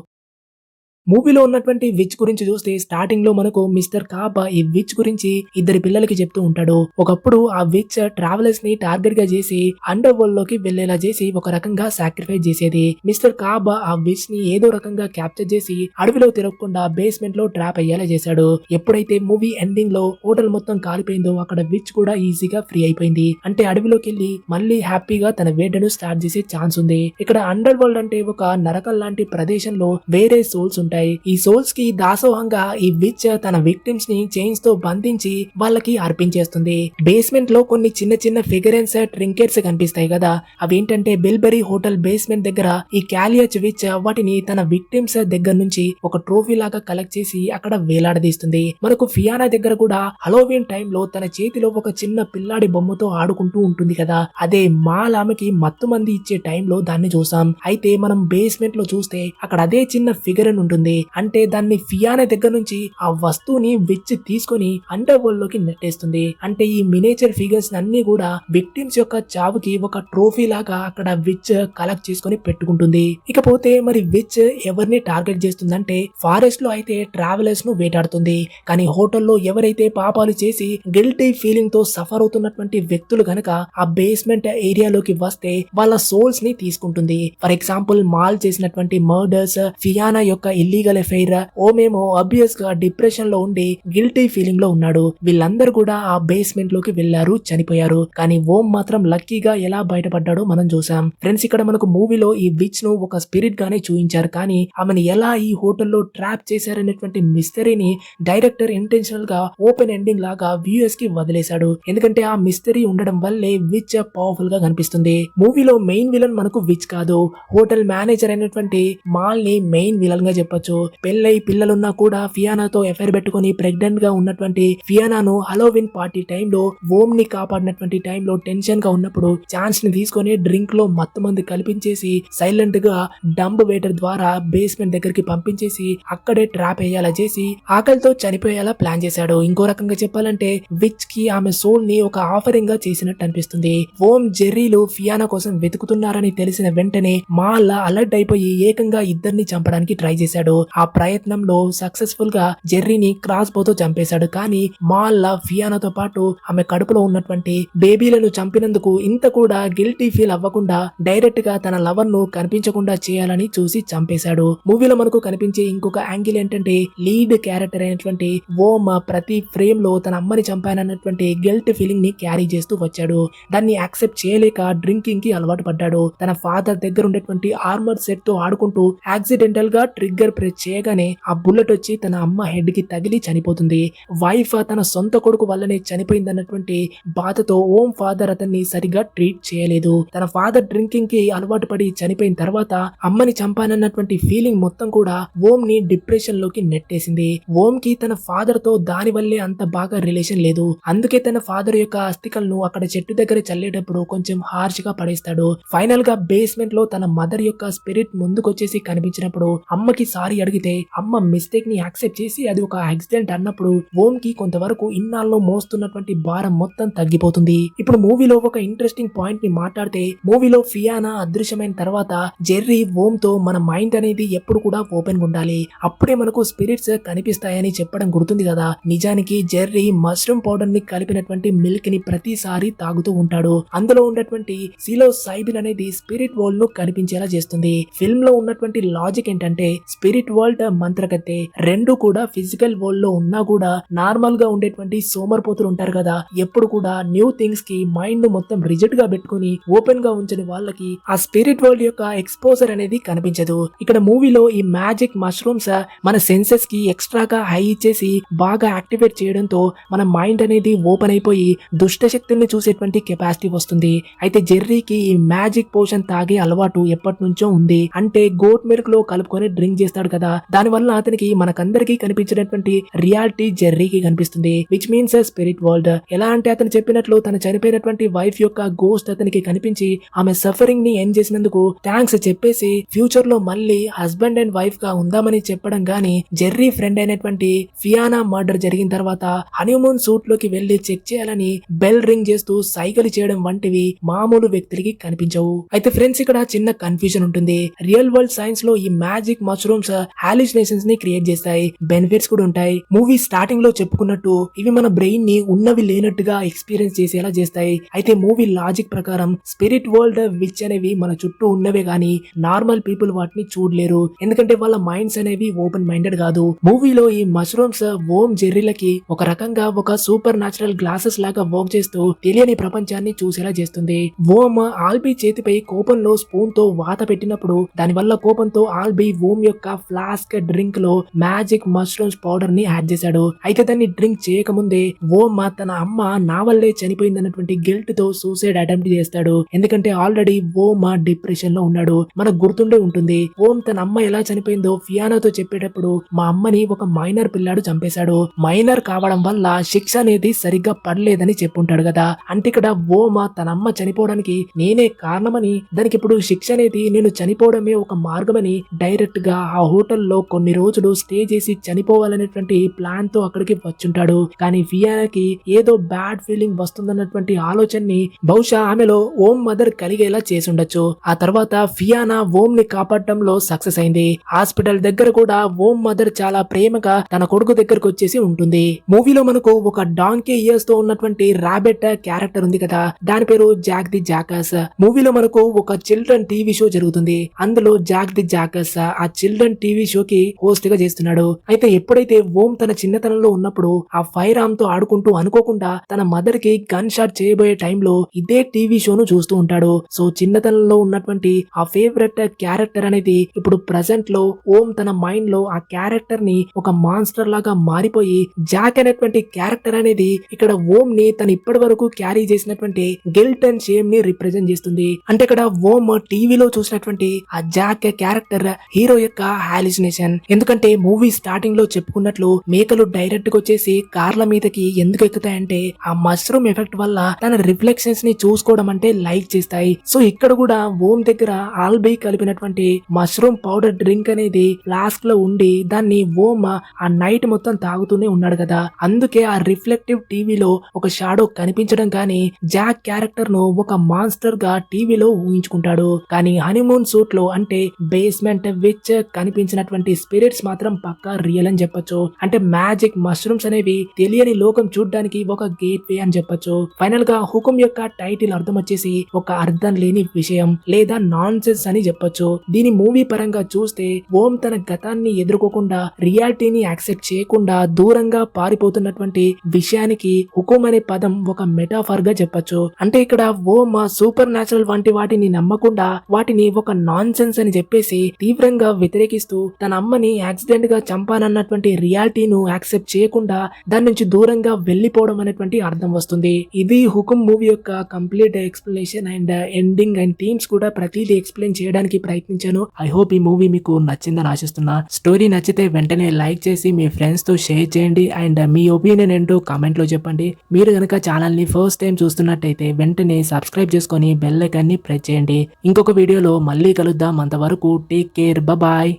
మూవీలో ఉన్నటువంటి విచ్ గురించి చూస్తే స్టార్టింగ్ లో మనకు మిస్టర్ కాబా ఈ విచ్ గురించి ఇద్దరి పిల్లలకి చెప్తూ ఉంటాడు. ఒకప్పుడు ఆ విచ్ ట్రావెలర్స్ ని టార్గెట్ గా చేసి అండర్ వరల్డ్ లోకి వెళ్లేలా చేసి ఒక రకంగా సాక్రిఫైస్ చేసేది. మిస్టర్ కాబా ఆ విచ్ ని ఏదో రకంగా క్యాప్చర్ చేసి అడవిలో తిరగకుండా బేస్మెంట్ లో ట్రాప్ అయ్యేలా చేశాడు. ఎప్పుడైతే మూవీ ఎండింగ్ లో హోటల్ మొత్తం కాలిపోయిందో అక్కడ విచ్ కూడా ఈజీగా ఫ్రీ అయిపోయింది. అంటే అడవిలోకి వెళ్లి మళ్ళీ హ్యాపీగా తన వేటను స్టార్ట్ చేసే ఛాన్స్ ఉంది. ఇక్కడ అండర్ వరల్డ్ అంటే ఒక నరకం లాంటి ప్రదేశంలో వేరే సోల్స్ ఉంటాయి. ఉంటాయి. ఈ సోల్స్ కి దాసోహంగా ఈ విచ్ తన విక్టిమ్స్ ని చైన్స్ తో బంధించి వాళ్ళకి అర్పించేస్తుంది. బేస్మెంట్ లో కొన్ని చిన్న చిన్న ఫిగరెన్స్ ట్రింకెట్స్ కనిపిస్తాయి కదా, అవేంటంటే బిల్బెరీ హోటల్ బేస్మెంట్ దగ్గర ఈ క్యాలియచ్ విచ్ వాటిని తన విక్టిమ్స్ దగ్గర నుంచి ఒక ట్రోఫీ లాగా కలెక్ట్ చేసి అక్కడ వేలాడదీస్తుంది. మనకు ఫియానా దగ్గర కూడా హలోవీన్ టైమ్ లో తన చేతిలో ఒక చిన్న పిల్లాడి బొమ్మతో ఆడుకుంటూ ఉంటుంది కదా, అదే మాల్ ఆమెకి మత్తు మంది ఇచ్చే టైంలో దాన్ని చూసాం. అయితే మనం బేస్మెంట్ లో చూస్తే అక్కడ అదే చిన్న ఫిగర్ అని ఉంటుంది. అంటే దాన్ని ఫియానా దగ్గర నుంచి ఆ వస్తువుని విచ్ తీసుకొని అండర్ వరల్డ్ లోకి నెట్టేస్తుంది. అంటే ఈ మినేచర్ ఫిగర్స్ అన్ని కూడా విక్టిమ్స్ యొక్క చావుకి ఒక ట్రోఫీ లాగా అక్కడ విచ్ కలెక్ట్ చేసుకొని పెట్టుకుంటుంది. ఇకపోతే మరి విచ్ ఎవరిని టార్గెట్ చేస్తుందంటే ఫారెస్ట్ లో అయితే ట్రావెలర్స్ ను వేటాడుతుంది. కానీ హోటల్లో ఎవరైతే పాపాలు చేసి గిల్టీ ఫీలింగ్ తో సఫర్ అవుతున్నటువంటి వ్యక్తులు గనక ఆ బేస్మెంట్ ఏరియాలోకి వస్తే వాళ్ళ సోల్స్ ని తీసుకుంటుంది. ఫర్ ఎగ్జాంపుల్ మాల్ చేసినటువంటి మర్డర్స్, ఫియానా యొక్క ఇల్లీగల్ ఎఫైర్, ఓమేమో అబ్వియస్ గా డిప్రెషన్ లో ఉండి గిల్టీ ఫీలింగ్ లో ఉన్నాడు. వీళ్ళందరూ కూడా ఆ బేస్మెంట్ లోకి వెళ్లారు, చనిపోయారు. కానీ ఓం మాత్రం లక్కీగా ఎలా బయటపడ్డాడో మనం చూసాం. ఫ్రెండ్స్, ఇక్కడ మనకు మూవీలో ఈ విచ్ ను ఒక స్పిరిట్ గానే చూపించారు. కానీ ఆమెను ఎలా ఈ హోటల్లో ట్రాప్ చేశారనేటువంటి మిస్టరీని డైరెక్టర్ ఇంటెన్షనల్ గా ఓపెన్ ఎండింగ్ లాగా వ్యూయర్స్ కి వదిలేశాడు. ఎందుకంటే ఆ మిస్టరీ ఉండడం వల్లే విచ్ పవర్ఫుల్ గా కనిపిస్తుంది. మూవీలో మెయిన్ విలన్ మనకు విచ్ కాదు, హోటల్ మేనేజర్ అయినటువంటి మాల్ ని మెయిన్ విలన్ గా చెప్పొచ్చు. పెళ్ళై పిల్లలున్నా కూడా ఫియానాతో ఎఫైర్ పెట్టుకుని ప్రెగ్నెంట్ గా ఉన్నటువంటి ఫియానాను హలోవిన్ పార్టీ టైంలో ఓం ని కాపాడినటువంటి టైంలో టెన్షన్ గా ఉన్నప్పుడు ఛాన్స్ ని తీసుకొని డ్రింక్ లో మత్తు మంది కల్పించేసి సైలెంట్ గా డంప్ వేటర్ ద్వారా బేస్మెంట్ దగ్గరికి పంపించేసి అక్కడే ట్రాప్ అయ్యేలా చేసి ఆకలితో చనిపోయేలా ప్లాన్ చేశాడు. ఇంకో రకంగా చెప్పాలంటే విచ్ కి ఆమె సోల్ ని ఒక ఆఫరింగ్ గా చేసినట్టు అనిపిస్తుంది. ఓం, జెర్రీలు ఫియానా కోసం వెతుకుతున్నారని తెలిసిన వెంటనే మాల్ అలర్ట్ అయిపోయి ఏకంగా ఇద్దరిని చంపడానికి ట్రై చేశాడు. ఆ ప్రయత్నంలో సక్సెస్ఫుల్ గా జెర్రీని క్రాస్ బోతో చంపేశాడు. కానీ మాల్ ఫియానాతో పాటు ఆమె కడుపులో ఉన్నటువంటి బేబీలను చంపినందుకు ఇంత కూడా గిల్టీ ఫీల్ అవ్వకుండా డైరెక్ట్ గా తన లవర్ ను కనిపించకుండా చేయాలని చూసి చంపేశాడు. మూవీలో మనకు కనిపించే ఇంకొక యాంగిల్ ఏంటంటే లీడ్ క్యారెక్టర్ అయినటువంటి ఓం ప్రతి ఫ్రేమ్ లో తన అమ్మని చంపానన్నటువంటి గిల్ట్ ఫీలింగ్ ని క్యారీ చేస్తూ వచ్చాడు. దాన్ని యాక్సెప్ట్ చేయలేక డ్రింకింగ్ కి అలవాటు పడ్డాడు. తన ఫాదర్ దగ్గర ఉండేటువంటి ఆర్మర్ సెట్ తో ఆడుకుంటూ యాక్సిడెంటల్ గా ట్రిగ్గర్ ప్రెస్ చేయగానే ఆ బుల్లెట్ వచ్చి తన అమ్మ హెడ్ కి తగిలి చనిపోతుంది. వైఫ్ తన సొంత కొడుకు వల్లనే చనిపోయిందన్నటువంటి బాధతో ఓం ఫాదర్ అతన్ని సరిగా ట్రీట్ చేయలేదు. తన ఫాదర్ డ్రింకింగ్ కి అలవాటు పడి చనిపోయిన తర్వాత అమ్మని చంపానన్నటువంటి ఫీలింగ్ మొత్తం కూడా ఓం ని డిప్రెషన్ లోకి నెట్టేసింది. ఓం కి తన ఫాదర్ తో దాని వల్లే అంత బాగా రిలేషన్ లేదు. అందుకే తన ఫాదర్ యొక్క అస్థికలను అక్కడ చెట్టు దగ్గర చల్లేటప్పుడు కొంచెం హార్ష్ గా పడేస్తాడు. ఫైనల్ గా బేస్మెంట్ లో తన మదర్ యొక్క స్పిరిట్ ముందుకొచ్చేసి కనిపించినప్పుడు అమ్మకి సారీ అడిగితే అమ్మ మిస్టేక్ ని యాక్సెప్ట్ చేసి అది ఒక యాక్సిడెంట్ అన్నప్పుడు ఓం కి కొంతవరకు ఇన్నాళ్ళు మోస్తున్నటువంటి భారం మొత్తం తగ్గిపోతుంది. ఇప్పుడు మూవీలో ఒక ఇంట్రెస్టింగ్ పాయింట్ ని మాట్లాడితే, మూవీలో ఫియానా అదృశ్యమైన తర్వాత జెర్రీ ఓం తో మన మైండ్ అనేది ఎప్పుడు కూడా ఓపెన్ గా ఉండాలి, అప్పుడే మనకు స్పిరిట్స్ కనిపిస్తాయని చెప్పడం గుర్తుంది కదా. నిజానికి జెర్రీ మష్రూమ్ పౌడర్ ని కలిపినటువంటి మిల్క్ ని ప్రతిసారి తాగుతూ ఉంటాడు. అందులో ఉన్నటువంటి సిలోసైబిన్ అనేది స్పిరిట్ వరల్డ్ ను కనిపించేలా చేస్తుంది. ఫిల్మ్ లో ఉన్నటువంటి లాజిక్ ఏంటంటే స్పిరిట్ వరల్డ్, మంత్రగత్తె రెండు కూడా ఫిజికల్ వరల్డ్ లో ఉన్నా కూడా నార్మల్ గా ఉండేటువంటి సోమర్పోతులు ఉంటారు కదా, ఎప్పుడు కూడా న్యూ థింగ్స్ కి మైండ్ మొత్తం రిజిడ్ గా పెట్టుకుని ఓపెన్ గా ఉంచని వాళ్ళకి ఆ స్పిరిట్ వరల్డ్ యొక్క ఎక్స్పోజర్ అనేది కనిపించదు. ఇక్కడ మూవీలో ఈ మ్యాజిక్ మష్రూమ్స్ మన సెన్సెస్ కి ఎక్స్ట్రాగా హై ఇచ్చేసి బాగా యాక్టివేట్ చేయడంతో మన మైండ్ అనేది ఓపెన్ అయిపోయి దుష్ట శక్తుల్ని చూసేటువంటి కెపాసిటీ వస్తుంది. అయితే జెర్రీకి ఈ మ్యాజిక్ పోషన్ తాగే అలవాటు ఎప్పటి నుంచో ఉంది. అంటే గోట్ మిల్క్ లో కలుపుకొని డ్రింక్ చేస్తాడు కదా, దాని వల్ల అతనికి మనకందరికీ కనిపించినటువంటి రియాలిటీ జెర్రీకి కనిపిస్తుంది. Which means spirit world. ఎలా అంటే అతను చెప్పినట్లు తను చనిపోయినటువంటి వైఫ్ యొక్క గోస్ట్ అతనికి కనిపించి ఆమె సఫరింగ్ ని ఎండ్ చేసినందుకు థ్యాంక్స్ చెప్పేసి ఫ్యూచర్ లో మళ్ళీ హస్బెండ్ అండ్ వైఫ్ గా ఉందామని చెప్పడం గాని, జెర్రీ ఫ్రెండ్ అయినటువంటి ఫియానా మర్డర్ జరిగిన తర్వాత హనీమూన్ సూట్ లోకి వెళ్లి చెక్ చేయాలని బెల్ రింగ్ చేస్తూ సైకిల్ చేయడం వంటివి మామూలు వ్యక్తులకి కనిపించవు. అయితే ఫ్రెండ్స్, ఇక్కడ చిన్న కన్ఫ్యూజన్ ఉంటుంది. రియల్ వరల్డ్ సైన్స్ లో ఈ మ్యాజిక్ మష్రూమ్స్ హాలిసినేషన్స్ ని క్రియేట్ చేస్తాయి, బెనిఫిట్స్ కూడా ఉంటాయి. మూవీ స్టార్టింగ్ లో చెప్పుకున్నట్టు ఇవి మన బ్రెయిన్ ని ఉన్నవి లేనట్టుగా ఎక్స్పీరియన్స్ చేసేలా చేస్తాయి. అయితే మూవీ లాజిక్ ప్రకారం స్పిరిట్ వరల్డ్, విచ్ అనేవి మన చుట్టూ ఉన్నవే గానీ నార్మల్ పీపుల్ వాటిని చూడలేరు, ఎందుకంటే వాళ్ళ మైండ్స్ అనేవి ఓపెన్ మైండెడ్ కాదు. మూవీలో ఈ మష్రూమ్స్ ఓం, జెర్రీలకి ఒక రకంగా ఒక సూపర్ న్యాచురల్ గ్లాసెస్ లాగా వర్క్ చేస్తూ తెలియని ప్రపంచాన్ని చూసేలా చేస్తుంది. ఓం ఆల్బీ చేతిపై కోపంలో స్పూన్ తో వాత పెట్టినప్పుడు దాని వల్ల కోపంతో ఆల్బీ ఓం యొక్క ఫ్లాస్క్ డ్రింక్ లో మ్యాజిక్ మష్రూమ్స్ పౌడర్ ని యాడ్ చేశాడు. అయితే దాన్ని డ్రింక్ చేయకముందే ఓం తన అమ్మ నా వల్లే చనిపోయింది అన్నటువంటి గిల్ట్ తో సూసైడ్ అటెంప్ట్ చేస్తాడు. ఎందుకంటే ఆల్రెడీ ఓం డిప్రెషన్ లో ఉన్నాడు. మనకు గుర్తుండే ఉంటుంది, ఓం తన అమ్మ ఎలా చనిపోయిందో ఫియానాతో చెప్పేటప్పుడు మా అమ్మని ఒక మైనర్ పిల్లాడు చంపేశాడు, మైనర్ కావడం వల్ల శిక్ష అనేది సరిగ్గా పడలేదని చెప్పుంటాడు కదా. అంటే ఇక్కడ ఓం తన అమ్మ చనిపోవడానికి నేనే కారణమని, దానికి ఇప్పుడు శిక్ష అనేది నేను చనిపోవడమే ఒక మార్గమని డైరెక్ట్ గా ఆ హోటల్లో కొన్ని రోజులు స్టే చేసి చనిపోవాలనేటువంటి ప్లాన్ తో అక్కడికి వచ్చుంటాడు. కానీ ఫియానాకి ఏదో బ్యాడ్ ఫీలింగ్ వస్తుందన్నటువంటి ఆలోచనని బహుశా ఆమెలో ఓం మదర్ కలిగేలా చేసి ఉండొచ్చు. ఆ తర్వాత ఫియానా ఓం ని కాపాడటంలో సక్సెస్ అయింది. హాస్పిటల్ దగ్గర కూడా ఓం మదర్ చాలా ప్రేమగా తన కొడుకు దగ్గరకు వచ్చేసి ఉంటుంది. మూవీలో మనకు ఒక డాంకీ ఇయర్స్ తో ఉన్నటువంటి రాబెట్ క్యారెక్టర్ ఉంది కదా, దాని పేరు జాక్ ది జాకస్. మూవీలో మనకు ఒక చిల్డ్రన్ టీవీ షో జరుగుతుంది. అందులో జాక్ ది జాకస్ ఆ చిల్డ్రన్ టీవీ షోకి హోస్ట్ గా చేస్తున్నాడు. అయితే ఎప్పుడైతే ఓం తన చిన్నతనంలో ఉన్నప్పుడు ఆ ఫైర్ ఆర్మ్ తో ఆడుకుంటూ అనుకోకుండా తన మదర్ కి గన్ షాట్ చేయబోయే టైంలో ఇదే టీవీ షోను చూస్తూ ఉంటాడు. సో చిన్నతనంలో ఉన్నటువంటి ఆ ఫేవరెట్ క్యారెక్టర్ అనేది ఇప్పుడు ప్రెసెంట్ లో ఓం తన మైండ్ లో ఆ క్యారెక్టర్ ని ఒక మాన్స్టర్ లాగా మారిపోయి జాక్ అనేటువంటి క్యారెక్టర్ అనేది ఇక్కడ ఓం ని తను ఇప్పటి వరకు క్యారీ చేసినటువంటి గిల్ట్ అండ్ షేమ్ ని రిప్రజెంట్ చేస్తుంది. అంటే ఇక్కడ ఓం టీవీలో చూసినటువంటి ఆ జాక్ క్యారెక్టర్ హీరో యొక్క హాలిసినేషన్. ఎందుకంటే మూవీ స్టార్టింగ్ లో చెప్పుకున్నట్లు మేకలు డైరెక్ట్ గా వచ్చేసి కార్ల మీదకి ఎందుకు ఎక్కుతాయంటే ఆ మష్రూమ్ ఎఫెక్ట్ వల్ల తన రిఫ్లెక్షన్స్ ని చూసుకోవడం అంటే లైక్ చేస్తాయి. సో ఇక్కడ కూడా ఓం దగ్గర ఆల్బీ కలిపినటువంటి మష్రూమ్ పౌడర్ డ్రింక్ అనేది ఫ్లాస్క్ లో ఉండి దాన్ని ఓం ఆ నైట్ మొత్తం తాగుతూనే ఉన్నాడు కదా. అందుకే ఆ రిఫ్లెక్టివ్ టీవీలో ఒక షాడో కనిపించడం కానీ జాక్ క్యారెక్టర్ ను ఒక మాన్స్టర్ గా టీవీలో ఊహించుకుంటాడు. కానీ హనీమూన్ సూట్ లో అంటే బేస్మెంట్ విచ్ కనిపించినటువంటి స్పిరిట్స్ మాత్రం పక్కా రియల్ అని చెప్పొచ్చు. అంటే మ్యాజిక్ మష్రూమ్స్ అనేవి తెలియని లోకం చూడడానికి ఒక గేట్ వే అని చెప్పొచ్చు. ఫైనల్ గా హుకుం యొక్క టైటిల్ అర్థం వచ్చేసి ఒక అర్థం లేని విషయం లేదా నాన్ సెన్స్ అని చెప్పొచ్చు. దీని మూవీ పరంగా చూస్తే ఓం తన గతాన్ని ఎదుర్కోకుండా రియాలిటీని యాక్సెప్ట్ చేయకుండా దూరంగా పారిపోతున్నటువంటి విషయానికి హుకుం అనే పదం ఒక మెటాఫర్ గా చెప్పొచ్చు. అంటే ఇక్కడ ఓం సూపర్ న్యాచురల్ వంటి వాటిని నమ్మకుండా వాటిని ఒక నాన్ సెన్స్ అని చెప్పేసి తీవ్రంగా వ్యతిరేకిస్తూ తన అమ్మని యాక్సిడెంట్ గా చంపానన్నటువంటి రియాలిటీను యాక్సెప్ట్ చేయకుండా దాని నుంచి దూరంగా వెళ్లిపోవడం అనేటువంటి అర్థం వస్తుంది. ఇది హుకుం మూవీ యొక్క complete explanation and ending and themes కూడా ప్రతిదీ ఎక్స్ప్లెయిన్ చేయడానికి ప్రయత్నించాను. ఐ హోప్ ఈ మూవీ మీకు నచ్చిందని ఆశిస్తున్నా. స్టోరీ నచ్చితే వెంటనే లైక్ చేసి మీ ఫ్రెండ్స్ తో షేర్ చేయండి అండ్ మీ ఒపీనియన్ ఏంటో కామెంట్ లో చెప్పండి. మీరు గనక ఛానల్ ని ఫస్ట్ టైం చూస్తున్నట్టయితే వెంటనే సబ్స్క్రైబ్ చేసుకొని బెల్ ఐకాన్ ని ప్రెస్ చేయండి. ఇంకొక వీడియోలో మళ్ళీ కలుద్దాం. అంతవరకు టేక్ కేర్, బాయ్.